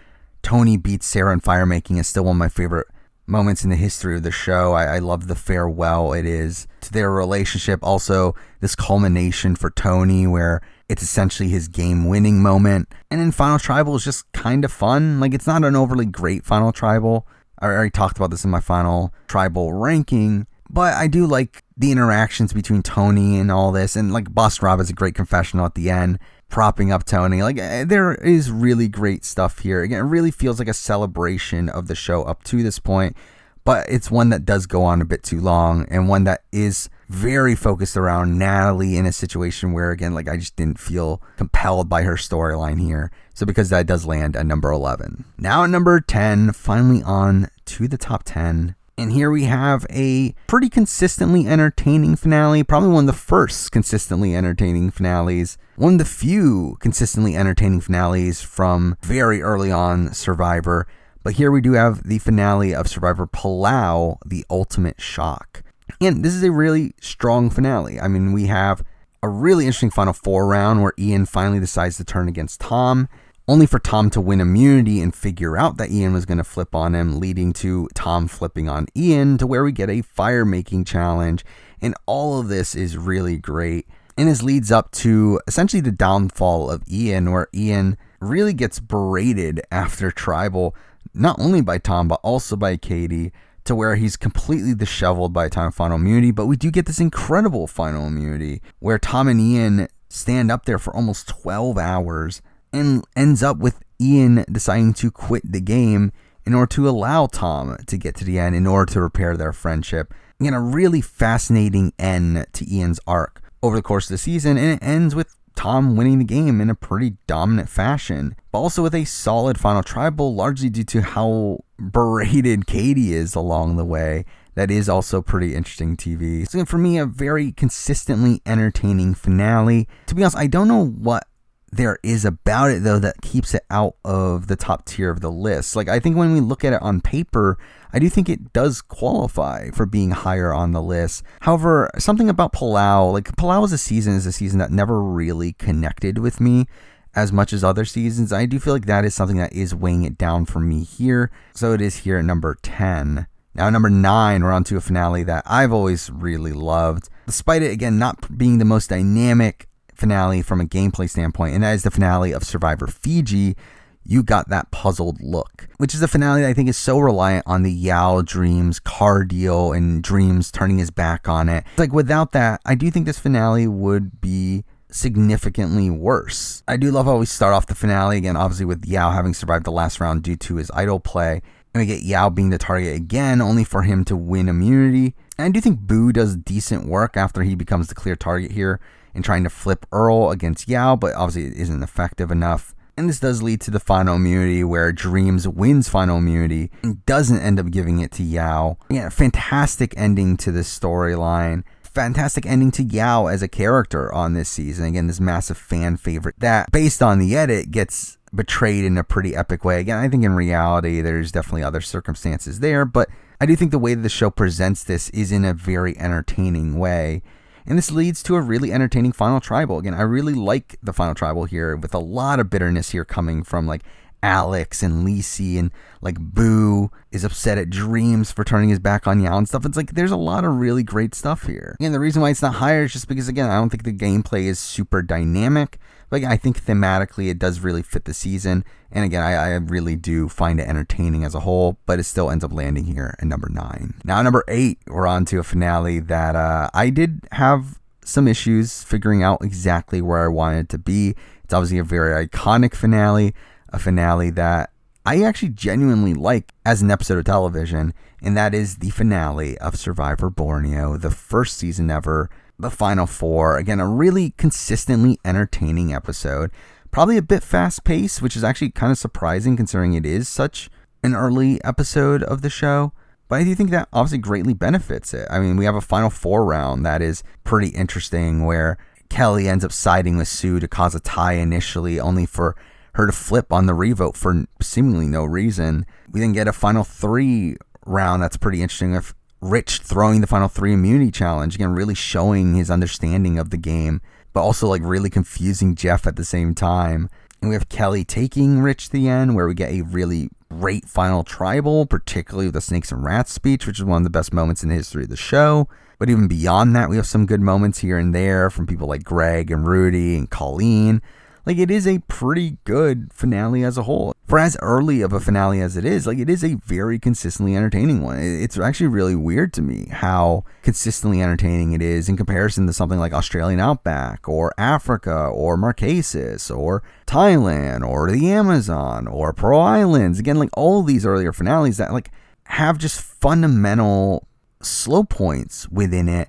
A: Tony beats Sarah in fire making is still one of my favorite moments in the history of the show. I love the farewell it is to their relationship. Also, this culmination for Tony where it's essentially his game winning moment. And then Final Tribal is just kind of fun. Like, it's not an overly great Final Tribal. I already talked about this in my Final Tribal ranking, but I do like the interactions between Tony and all this. And like Boss Rob is a great confessional at the end, propping up Tony. Like, there is really great stuff here. Again, it really feels like a celebration of the show up to this point, but it's one that does go on a bit too long, and one that is very focused around Natalie in a situation where, again, like, I just didn't feel compelled by her storyline here. So because that does land at number 11. Now at number 10, finally on to the top 10. And here we have a pretty consistently entertaining finale, probably one of the first consistently entertaining finales, one of the few consistently entertaining finales from very early on Survivor. But here we do have the finale of Survivor Palau, The Ultimate Shock. And this is a really strong finale. I mean, we have a really interesting final 4 round where Ian finally decides to turn against Tom, only for Tom to win immunity and figure out that Ian was going to flip on him, leading to Tom flipping on Ian, to where we get a fire making challenge. And all of this is really great. And this leads up to essentially the downfall of Ian, where Ian really gets berated after Tribal, not only by Tom, but also by Katie, to where he's completely disheveled by the time of final immunity. But we do get this incredible final immunity where Tom and Ian stand up there for almost 12 hours and ends up with Ian deciding to quit the game in order to allow Tom to get to the end in order to repair their friendship. Again, a really fascinating end to Ian's arc over the course of the season, and it ends with Tom winning the game in a pretty dominant fashion, but also with a solid final Tribal, largely due to how berated Katie is along the way. That is also pretty interesting TV. So for me, a very consistently entertaining finale. To be honest, I don't know what there is about it, though, that keeps it out of the top tier of the list. Like, I think when we look at it on paper, I do think it does qualify for being higher on the list. However, something about Palau, like Palau is a season that never really connected with me as much as other seasons. I do feel like that is something that is weighing it down for me here. So it is here at number 10. Now, number 9, we're on to a finale that I've always really loved, despite it, again, not being the most dynamic finale from a gameplay standpoint, and that is the finale of Survivor Fiji. You got that puzzled look, which is a finale that I think is so reliant on the Yao Dreams car deal and Dreams turning his back on it. Like, without that, I do think this finale would be significantly worse. I do love how we start off the finale, again, obviously with Yao having survived the last round due to his idol play, and we get Yao being the target again, only for him to win immunity. And I do think Boo does decent work after he becomes the clear target here in trying to flip Earl against Yao, but obviously it isn't effective enough. And this does lead to the final immunity where Dreams wins final immunity and doesn't end up giving it to Yao. Yeah, fantastic ending to this storyline. Fantastic ending to Yao as a character on this season. Again, this massive fan favorite that, based on the edit, gets betrayed in a pretty epic way. Again, I think in reality, there's definitely other circumstances there, but I do think the way that the show presents this is in a very entertaining way. And this leads to a really entertaining final Tribal. Again, I really like the final Tribal here, with a lot of bitterness here coming from like Alex and Lacey, and like Boo is upset at Dreams for turning his back on Yao and stuff. It's like there's a lot of really great stuff here. And the reason why it's not higher is just because, again, I don't think the gameplay is super dynamic. But again, I think thematically it does really fit the season. And again, I really do find it entertaining as a whole, but it still ends up landing here at number 9. Now, number 8, we're on to a finale that I did have some issues figuring out exactly where I wanted it to be. It's obviously a very iconic finale, a finale that I actually genuinely like as an episode of television, and that is the finale of Survivor Borneo, the first season ever, the final 4. Again, a really consistently entertaining episode, probably a bit fast-paced, which is actually kind of surprising considering it is such an early episode of the show. But I do think that obviously greatly benefits it. I mean, we have a final 4 round that is pretty interesting where Kelly ends up siding with Sue to cause a tie initially, only for her to flip on the revote for seemingly no reason. We then get a final 3 round that's pretty interesting with Rich throwing the final 3 immunity challenge, again, really showing his understanding of the game, but also like really confusing Jeff at the same time. And we have Kelly taking Rich to the end, where we get a really great final Tribal, particularly with the Snakes and Rats speech, which is one of the best moments in the history of the show. But even beyond that, we have some good moments here and there from people like Greg and Rudy and Colleen. Like, it is a pretty good finale as a whole. For as early of a finale as it is, like, it is a very consistently entertaining one. It's actually really weird to me how consistently entertaining it is in comparison to something like Australian Outback or Africa or Marquesas or Thailand or the Amazon or Pearl Islands. Again, like, all these earlier finales that like have just fundamental slow points within it.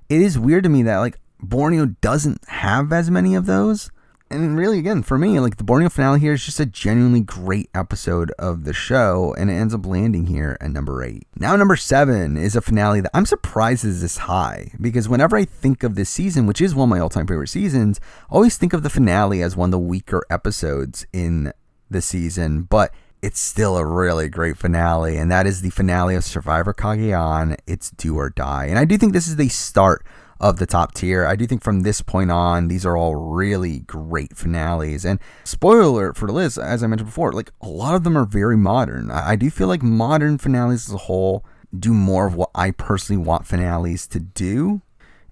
A: It is weird to me that like Borneo doesn't have as many of those. And really, again, for me, like the Borneo finale here is just a genuinely great episode of the show, and it ends up landing here at number 8. Now, number 7 is a finale that I'm surprised is this high, because whenever I think of this season, which is one of my all-time favorite seasons, I always think of the finale as one of the weaker episodes in the season, but it's still a really great finale, and that is the finale of Survivor Cagayan. It's Do or Die. And I do think this is the start of the top tier. I do think from this point on, these are all really great finales. And spoiler alert for the list, as I mentioned before, like a lot of them are very modern. I do feel like modern finales as a whole do more of what I personally want finales to do.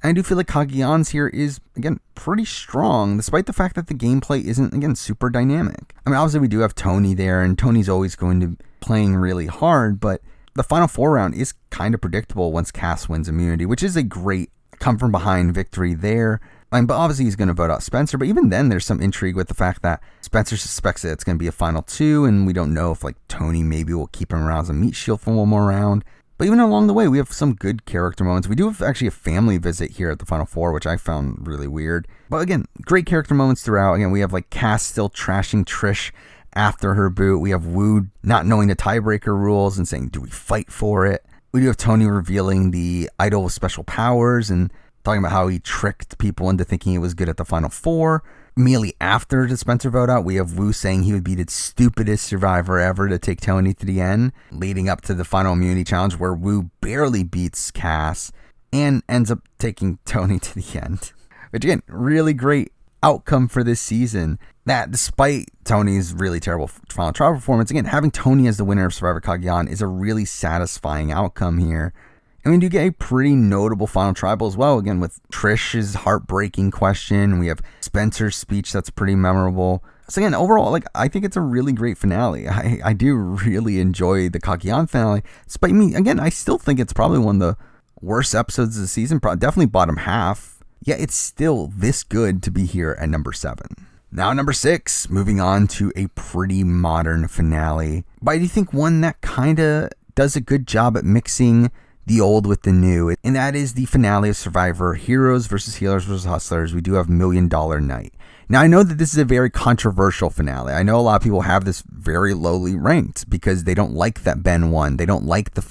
A: And I do feel like Cagayan's here is, again, pretty strong, despite the fact that the gameplay isn't, again, super dynamic. I mean, obviously we do have Tony there, and Tony's always going to be playing really hard, but the final 4 round is kind of predictable once Cass wins immunity, which is a great come from behind victory there. But obviously he's going to vote out Spencer, but even then there's some intrigue with the fact that Spencer suspects that it's going to be a final 2, and we don't know if like Tony maybe will keep him around as a meat shield for one more round. But even along the way, we have some good character moments. We do have actually a family visit here at the final 4, which I found really weird. But again, great character moments throughout. Again, we have like Cass still trashing Trish after her boot. We have Wu not knowing the tiebreaker rules and saying, do we fight for it? We do have Tony revealing the idol with special powers and talking about how he tricked people into thinking it was good at the final 4. Immediately after the Spencer vote out, we have Wu saying he would be the stupidest survivor ever to take Tony to the end, leading up to the final immunity challenge where Wu barely beats Cass and ends up taking Tony to the end. Which again, really great outcome for this season. That despite Tony's really terrible final trial performance, again, having Tony as the winner of Survivor Cagayan is a really satisfying outcome here. And we do get a pretty notable final tribal as well, again, with Trish's heartbreaking question. We have Spencer's speech that's pretty memorable. So again, overall, like I think it's a really great finale. I do really enjoy the Cagayan finale. Despite me, again, I still think it's probably one of the worst episodes of the season, definitely bottom half. Yet it's still this good to be here at number 7. Now number 6, moving on to a pretty modern finale. But I do think one that kind of does a good job at mixing the old with the new, and that is the finale of Survivor Heroes versus Healers versus Hustlers. We do have $1 Million Night. Now I know that this is a very controversial finale. I know a lot of people have this very lowly ranked because they don't like that Ben won. They don't like the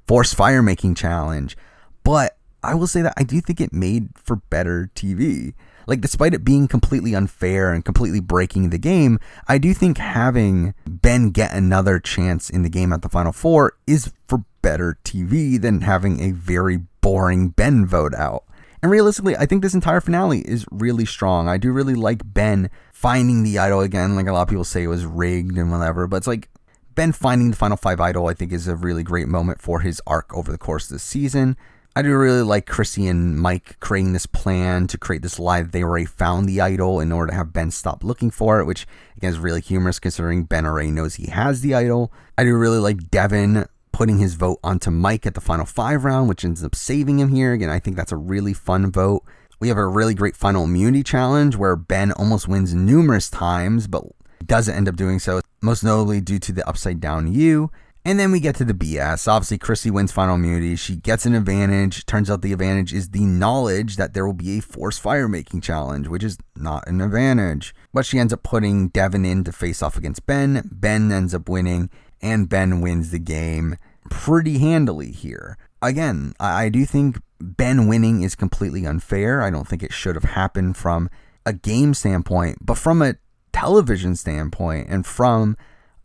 A: forced fire making challenge. But I will say that I do think it made for better TV. Like, despite it being completely unfair and completely breaking the game, I do think having Ben get another chance in the game at the final 4 is for better TV than having a very boring Ben vote out. And realistically, I think this entire finale is really strong. I do really like Ben finding the idol again. Like a lot of people say it was rigged and whatever, but it's like Ben finding the final 5 idol, I think is a really great moment for his arc over the course of the season. I do really like Chrissy and Mike creating this plan to create this lie that they already found the idol in order to have Ben stop looking for it, which again is really humorous considering Ben already knows he has the idol. I do really like Devin putting his vote onto Mike at the final 5 round, which ends up saving him here. Again, I think that's a really fun vote. We have a really great final immunity challenge where Ben almost wins numerous times, but doesn't end up doing so, most notably due to the upside down U. And then we get to the BS. Obviously, Chrissy wins final immunity. She gets an advantage. Turns out the advantage is the knowledge that there will be a forced fire making challenge, which is not an advantage. But she ends up putting Devin in to face off against Ben. Ben ends up winning, and Ben wins the game pretty handily here. Again, I do think Ben winning is completely unfair. I don't think it should have happened from a game standpoint, but from a television standpoint and from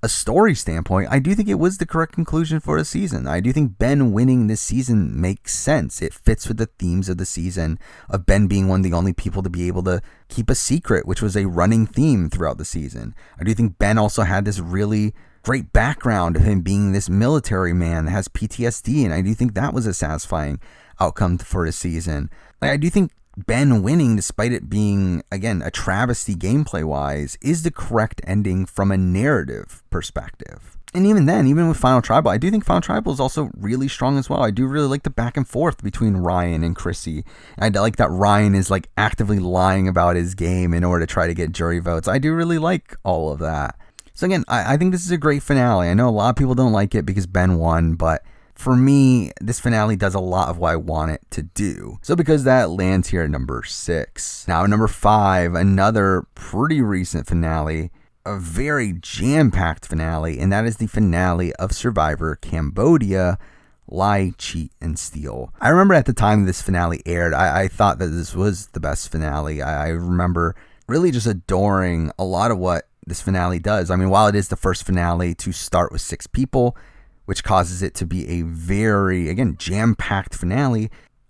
A: a story standpoint, I do think it was the correct conclusion for the season. I do think Ben winning this season makes sense. It fits with the themes of the season of Ben being one of the only people to be able to keep a secret, which was a running theme throughout the season. I do think Ben also had this really great background of him being this military man that has PTSD, and I do think that was a satisfying outcome for the season. I do think Ben winning, despite it being, again, a travesty gameplay-wise, is the correct ending from a narrative perspective. And even then, even with Final Tribal, I do think Final Tribal is also really strong as well. I do really like the back and forth between Ryan and Chrissy. I like that Ryan is like actively lying about his game in order to try to get jury votes. I do really like all of that. So again, I think this is a great finale. I know a lot of people don't like it because Ben won, but for me, this finale does a lot of what I want it to do. So because that lands here at number 6. Now number 5, another pretty recent finale, a very jam-packed finale, and that is the finale of Survivor Cambodia, Lie, Cheat, and Steal. I remember at the time this finale aired, I thought that this was the best finale. I remember really just adoring a lot of what this finale does. I mean, while it is the first finale to start with 6 people, which causes it to be a very, again, jam-packed finale,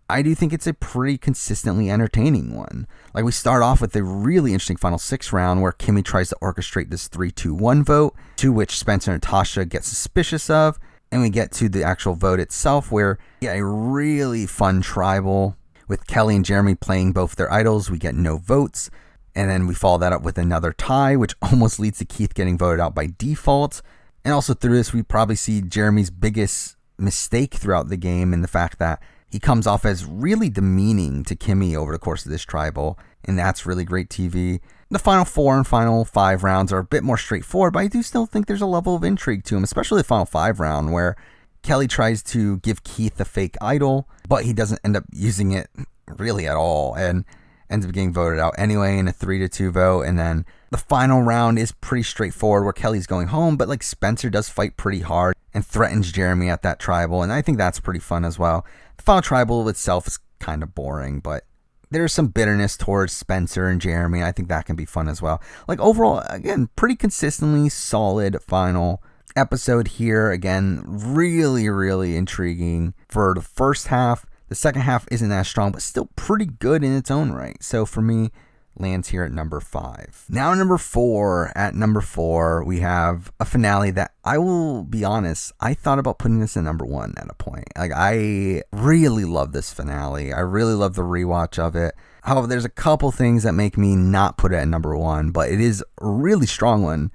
A: I do think it's a pretty consistently entertaining one. Like, we start off with a really interesting final 6 round where Kimmy tries to orchestrate this 3-2-1 vote, to which Spencer and Natasha get suspicious of, and we get to the actual vote itself where, yeah, a really fun tribal With Kelly and Jeremy playing both their idols, we get no votes. And then we follow that up with another tie, which almost leads to Keith getting voted out by default. And also through this, we probably see Jeremy's biggest mistake throughout the game in the fact that he comes off as really demeaning to Kimmy over the course of this tribal. And that's really great TV. The final 4 and final 5 rounds are a bit more straightforward, but I do still think there's a level of intrigue to them, especially the final 5 round where Kelly tries to give Keith a fake idol, but he doesn't end up using it really at all and ends up getting voted out anyway in a 3-2 vote. And then the final round is pretty straightforward where Kelly's going home, but like Spencer does fight pretty hard and threatens Jeremy at that tribal, and I think that's pretty fun as well. The final tribal itself is kind of boring, but there's some bitterness towards Spencer and Jeremy, and I think that can be fun as well. Like overall, again, pretty consistently solid final episode here. Again, really, really intriguing for the first half. The second half isn't as strong, but still pretty good in its own right. So for me, lands here at number 5. Now number 4. At number 4, we have a finale that I will be honest, I thought about putting this in number 1 at a point. Like, I really love this finale. I really love the rewatch of it. However, there's a couple things that make me not put it at number 1, but it is a really strong one.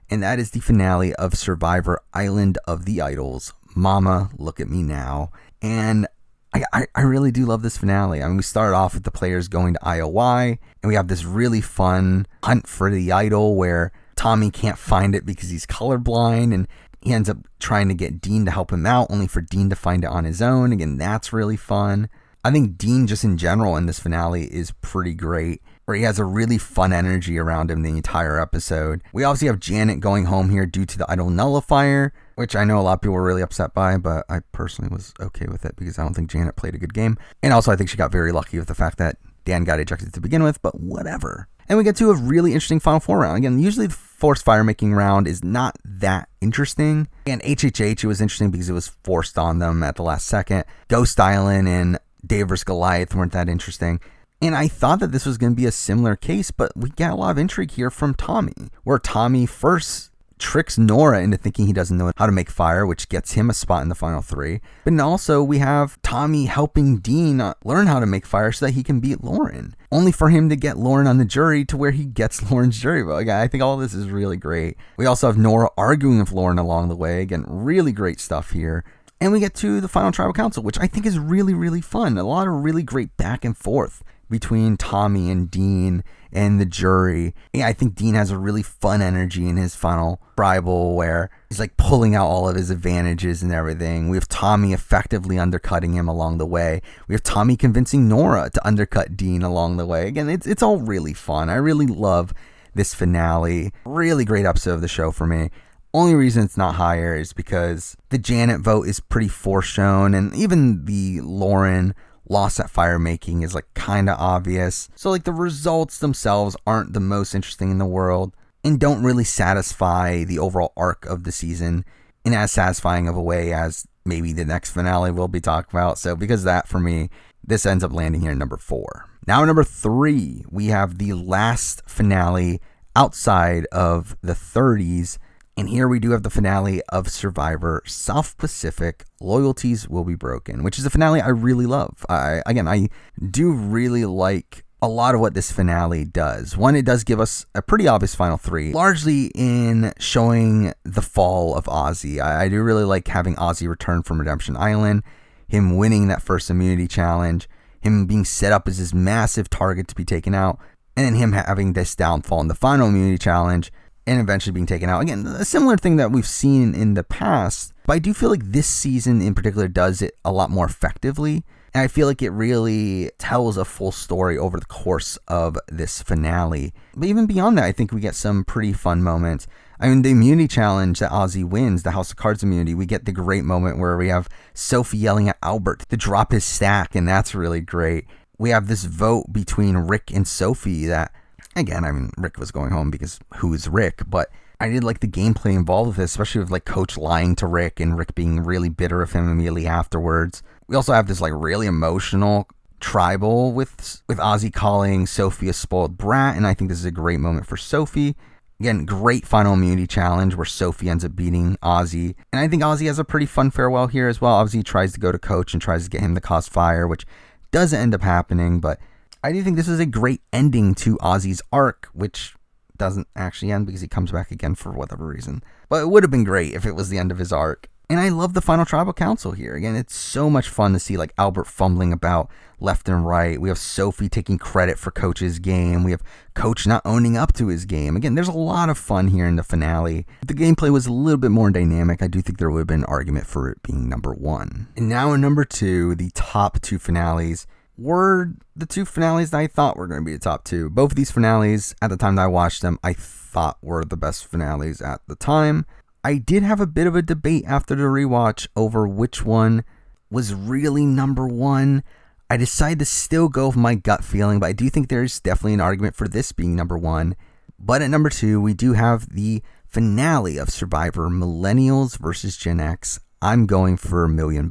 A: And that is the finale of Survivor Island of the Idols. Mama, Look at Me Now. And I really do love this finale. I mean, we started off with the players going to IOI, and we have this really fun hunt for the idol where Tommy can't find it because he's colorblind, and he ends up trying to get Dean to help him out, only for Dean to find it on his own. Again, that's really fun. I think Dean just in general in this finale is pretty great, where he has a really fun energy around him the entire episode. We obviously have Janet going home here due to the idol nullifier, which I know a lot of people were really upset by, but I personally was okay with it because I don't think Janet played a good game. And also I think she got very lucky with the fact that Dan got ejected to begin with, but whatever. And we get to a really interesting Final Four round. Again, usually the forced fire-making round is not that interesting. And HHH, it was interesting because it was forced on them at the last second. Ghost Island and Dave vs. Goliath weren't that interesting. And I thought that this was going to be a similar case, but we get a lot of intrigue here from Tommy, where Tommy first tricks Nora into thinking he doesn't know how to make fire, which gets him a spot in the final 3. But then also we have Tommy helping Dean learn how to make fire so that he can beat Lauren, only for him to get Lauren on the jury to where he gets Lauren's jury vote. Again, I think all this is really great. We also have Nora arguing with Lauren along the way. Again, really great stuff here. And we get to the final tribal council, which I think is really, really fun. A lot of really great back and forth between Tommy and Dean and the jury. Yeah, I think Dean has a really fun energy in his final tribal where he's like pulling out all of his advantages and everything. We have Tommy effectively undercutting him along the way. We have Tommy convincing Nora to undercut Dean along the way. Again, it's all really fun. I really love this finale. Really great episode of the show for me. Only reason it's not higher is because the Janet vote is pretty foreshown, and even the Lauren loss at fire making is like kind of obvious. So like the results themselves aren't the most interesting in the world and don't really satisfy the overall arc of the season in as satisfying of a way as maybe the next finale we'll be talking about. So because of that, for me, this ends up landing here at number 4. Now number 3, we have the last finale outside of the 30s. And here we do have the finale of Survivor South Pacific, Loyalties Will Be Broken, which is a finale I really love. I do really like a lot of what this finale does. One, it does give us a pretty obvious final 3, largely in showing the fall of Ozzy. I do really like having Ozzy return from Redemption Island, him winning that first immunity challenge, him being set up as this massive target to be taken out, and then him having this downfall in the final immunity challenge, and eventually being taken out. Again, a similar thing that we've seen in the past, but I do feel like this season in particular does it a lot more effectively. And I feel like it really tells a full story over the course of this finale. But even beyond that, I think we get some pretty fun moments. I mean, the immunity challenge that Ozzy wins, the House of Cards immunity, we get the great moment where we have Sophie yelling at Albert to drop his stack, and that's really great. We have this vote between Rick and Sophie that, again, I mean, Rick was going home because who is Rick? But I did like the gameplay involved with this, especially with like Coach lying to Rick and Rick being really bitter of him immediately afterwards. We also have this like really emotional tribal with Ozzy calling Sophie a spoiled brat, and I think this is a great moment for Sophie. Again, great final immunity challenge where Sophie ends up beating Ozzy. And I think Ozzy has a pretty fun farewell here as well. Obviously, he tries to go to Coach and tries to get him to cause fire, which doesn't end up happening, but I do think this is a great ending to Ozzy's arc, which doesn't actually end because he comes back again for whatever reason. But it would have been great if it was the end of his arc. And I love the final tribal council here. Again, it's so much fun to see like Albert fumbling about left and right. We have Sophie taking credit for Coach's game. We have Coach not owning up to his game. Again, there's a lot of fun here in the finale. If the gameplay was a little bit more dynamic, I do think there would have been an argument for it being number 1. And now in number 2, the top 2 finales were the 2 finales that I thought were going to be the top 2. Both of these finales, at the time that I watched them, I thought were the best finales at the time. I did have a bit of a debate after the rewatch over which one was really number 1. I decided to still go with my gut feeling, but I do think there's definitely an argument for this being number 1. But at number 2, we do have the finale of Survivor, Millennials versus Gen X. I'm going for $1 million,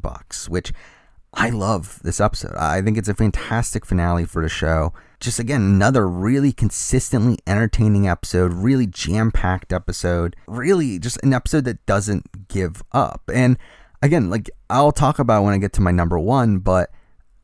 A: which I love this episode. I think it's a fantastic finale for the show. Just again, another really consistently entertaining episode, really jam-packed episode, really just an episode that doesn't give up. And again, like I'll talk about when I get to my number 1, but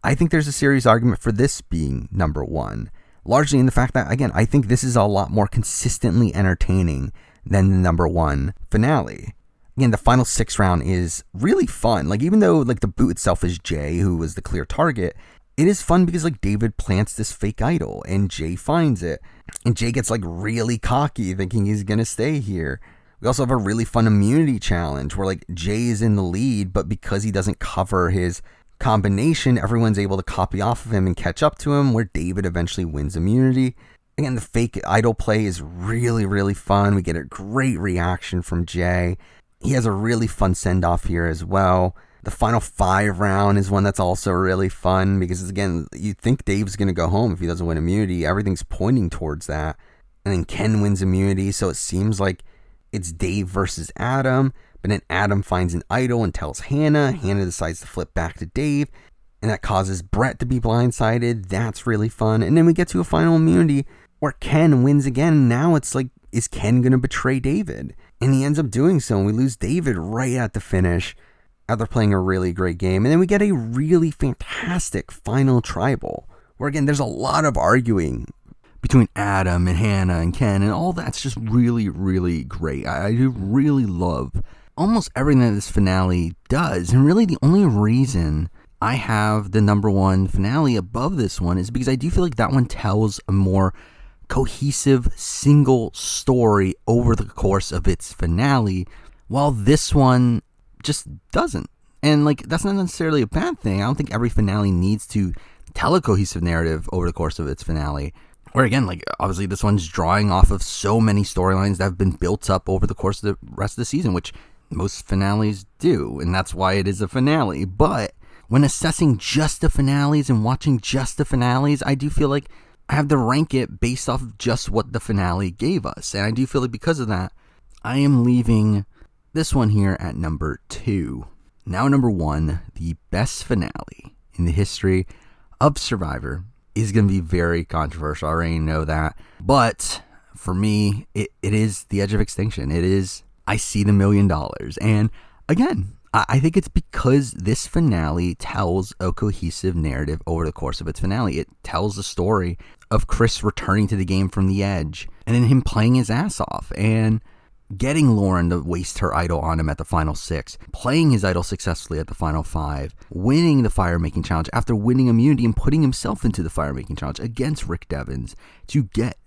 A: I think there's a serious argument for this being number 1, largely in the fact that, again, I think this is a lot more consistently entertaining than the number 1 finale. Again, the final 6 round is really fun. Like, even though like the boot itself is Jay, who was the clear target, it is fun because like David plants this fake idol and Jay finds it. And Jay gets like really cocky thinking he's going to stay here. We also have a really fun immunity challenge where like Jay is in the lead, but because he doesn't cover his combination, everyone's able to copy off of him and catch up to him, where David eventually wins immunity. Again, the fake idol play is really, really fun. We get a great reaction from Jay. He has a really fun send-off here as well. The final 5 round is one that's also really fun because, again, you think Dave's going to go home if he doesn't win immunity. Everything's pointing towards that. And then Ken wins immunity, so it seems like it's Dave versus Adam. But then Adam finds an idol and tells Hannah. Hannah decides to flip back to Dave, and that causes Brett to be blindsided. That's really fun. And then we get to a final immunity where Ken wins again. Now it's like, is Ken going to betray David? And he ends up doing so, and we lose David right at the finish after playing a really great game. And then we get a really fantastic final tribal, where again, there's a lot of arguing between Adam and Hannah and Ken, and all that's just really, really great. I do really love almost everything that this finale does. And really the only reason I have the number 1 finale above this one is because I do feel like that one tells a more cohesive single story over the course of its finale, while this one just doesn't. And like, that's not necessarily a bad thing. I don't think every finale needs to tell a cohesive narrative over the course of its finale. Where again, like obviously this one's drawing off of so many storylines that have been built up over the course of the rest of the season, which most finales do, and that's why it is a finale. But when assessing just the finales and watching just the finales, I do feel like I have to rank it based off of just what the finale gave us. And I do feel like because of that, I am leaving this one here at number 2. Now number 1, the best finale in the history of Survivor is going to be very controversial. I already know that. But for me, it is the edge of extinction. It is, I see the $1 million. And again, I think it's because this finale tells a cohesive narrative over the course of its finale. It tells the story of Chris returning to the game from the edge, and then him playing his ass off, and getting Lauren to waste her idol on him at the final 6, playing his idol successfully at the final 5, winning the fire-making challenge after winning immunity and putting himself into the fire-making challenge against Rick Devens to get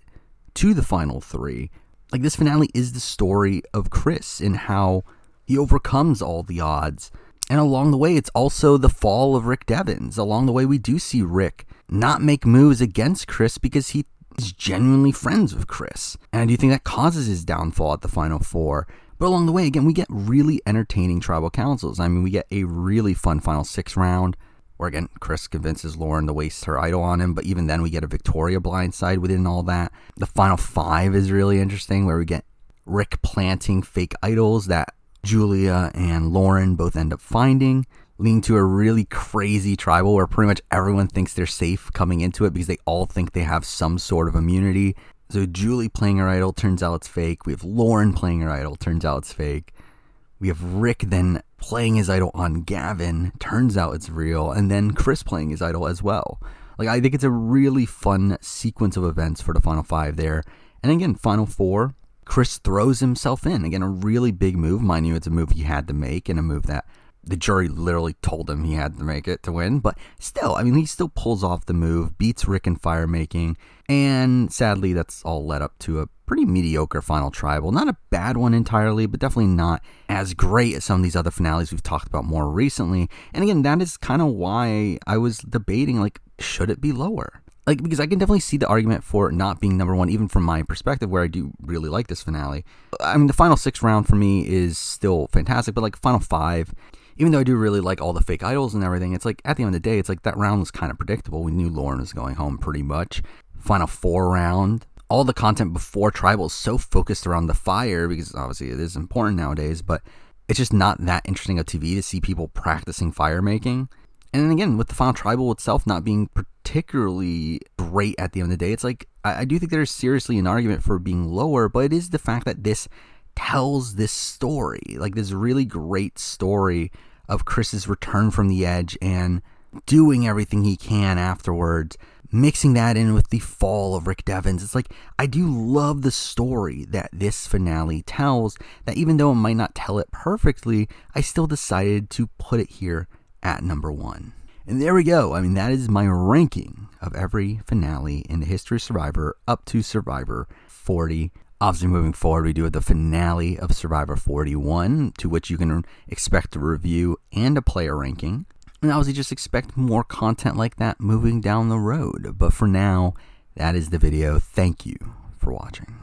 A: to the final 3. Like, this finale is the story of Chris and how he overcomes all the odds. And along the way, it's also the fall of Rick Devens. Along the way, we do see Rick not make moves against Chris because he is genuinely friends with Chris. And I do think that causes his downfall at the final 4. But along the way, again, we get really entertaining tribal councils. I mean, we get a really fun final 6 round where, again, Chris convinces Lauren to waste her idol on him. But even then, we get a Victoria blindside within all that. The final 5 is really interesting, where we get Rick planting fake idols that Julia and Lauren both end up finding, leading to a really crazy tribal where pretty much everyone thinks they're safe coming into it because they all think they have some sort of immunity. So Julie playing her idol, turns out it's fake. We have Lauren playing her idol, turns out it's fake. We have Rick then playing his idol on Gavin. Turns out it's real. And then Chris playing his idol as well. Like, I think it's a really fun sequence of events for the final 5 there. And again, final 4, Chris throws himself in. Again, a really big move. Mind you, it's a move he had to make and a move that the jury literally told him he had to make it to win. But still, I mean, he still pulls off the move, beats Rick in fire making. And sadly, that's all led up to a pretty mediocre final tribal. Not a bad one entirely, but definitely not as great as some of these other finales we've talked about more recently. And again, that is kind of why I was debating, like, should it be lower? Like, because I can definitely see the argument for it not being number 1, even from my perspective, where I do really like this finale. I mean, the final 6 round for me is still fantastic, but like final 5, even though I do really like all the fake idols and everything, it's like, at the end of the day, it's like that round was kind of predictable. We knew Lauren was going home pretty much. Final 4 round, all the content before tribal is so focused around the fire, because obviously it is important nowadays, but it's just not that interesting of TV to see people practicing fire making. And then again, with the final tribal itself not being particularly great at the end of the day, it's like, I do think there's seriously an argument for being lower, but it is the fact that this tells this story, like this really great story of Chris's return from the edge and doing everything he can afterwards, mixing that in with the fall of Rick Devens. It's like, I do love the story that this finale tells, that even though it might not tell it perfectly, I still decided to put it here at number 1. And there we go. I mean, that is my ranking of every finale in the history of Survivor up to Survivor 40. Obviously, moving forward, we do the finale of Survivor 41, to which you can expect a review and a player ranking. And obviously, just expect more content like that moving down the road. But for now, that is the video. Thank you for watching.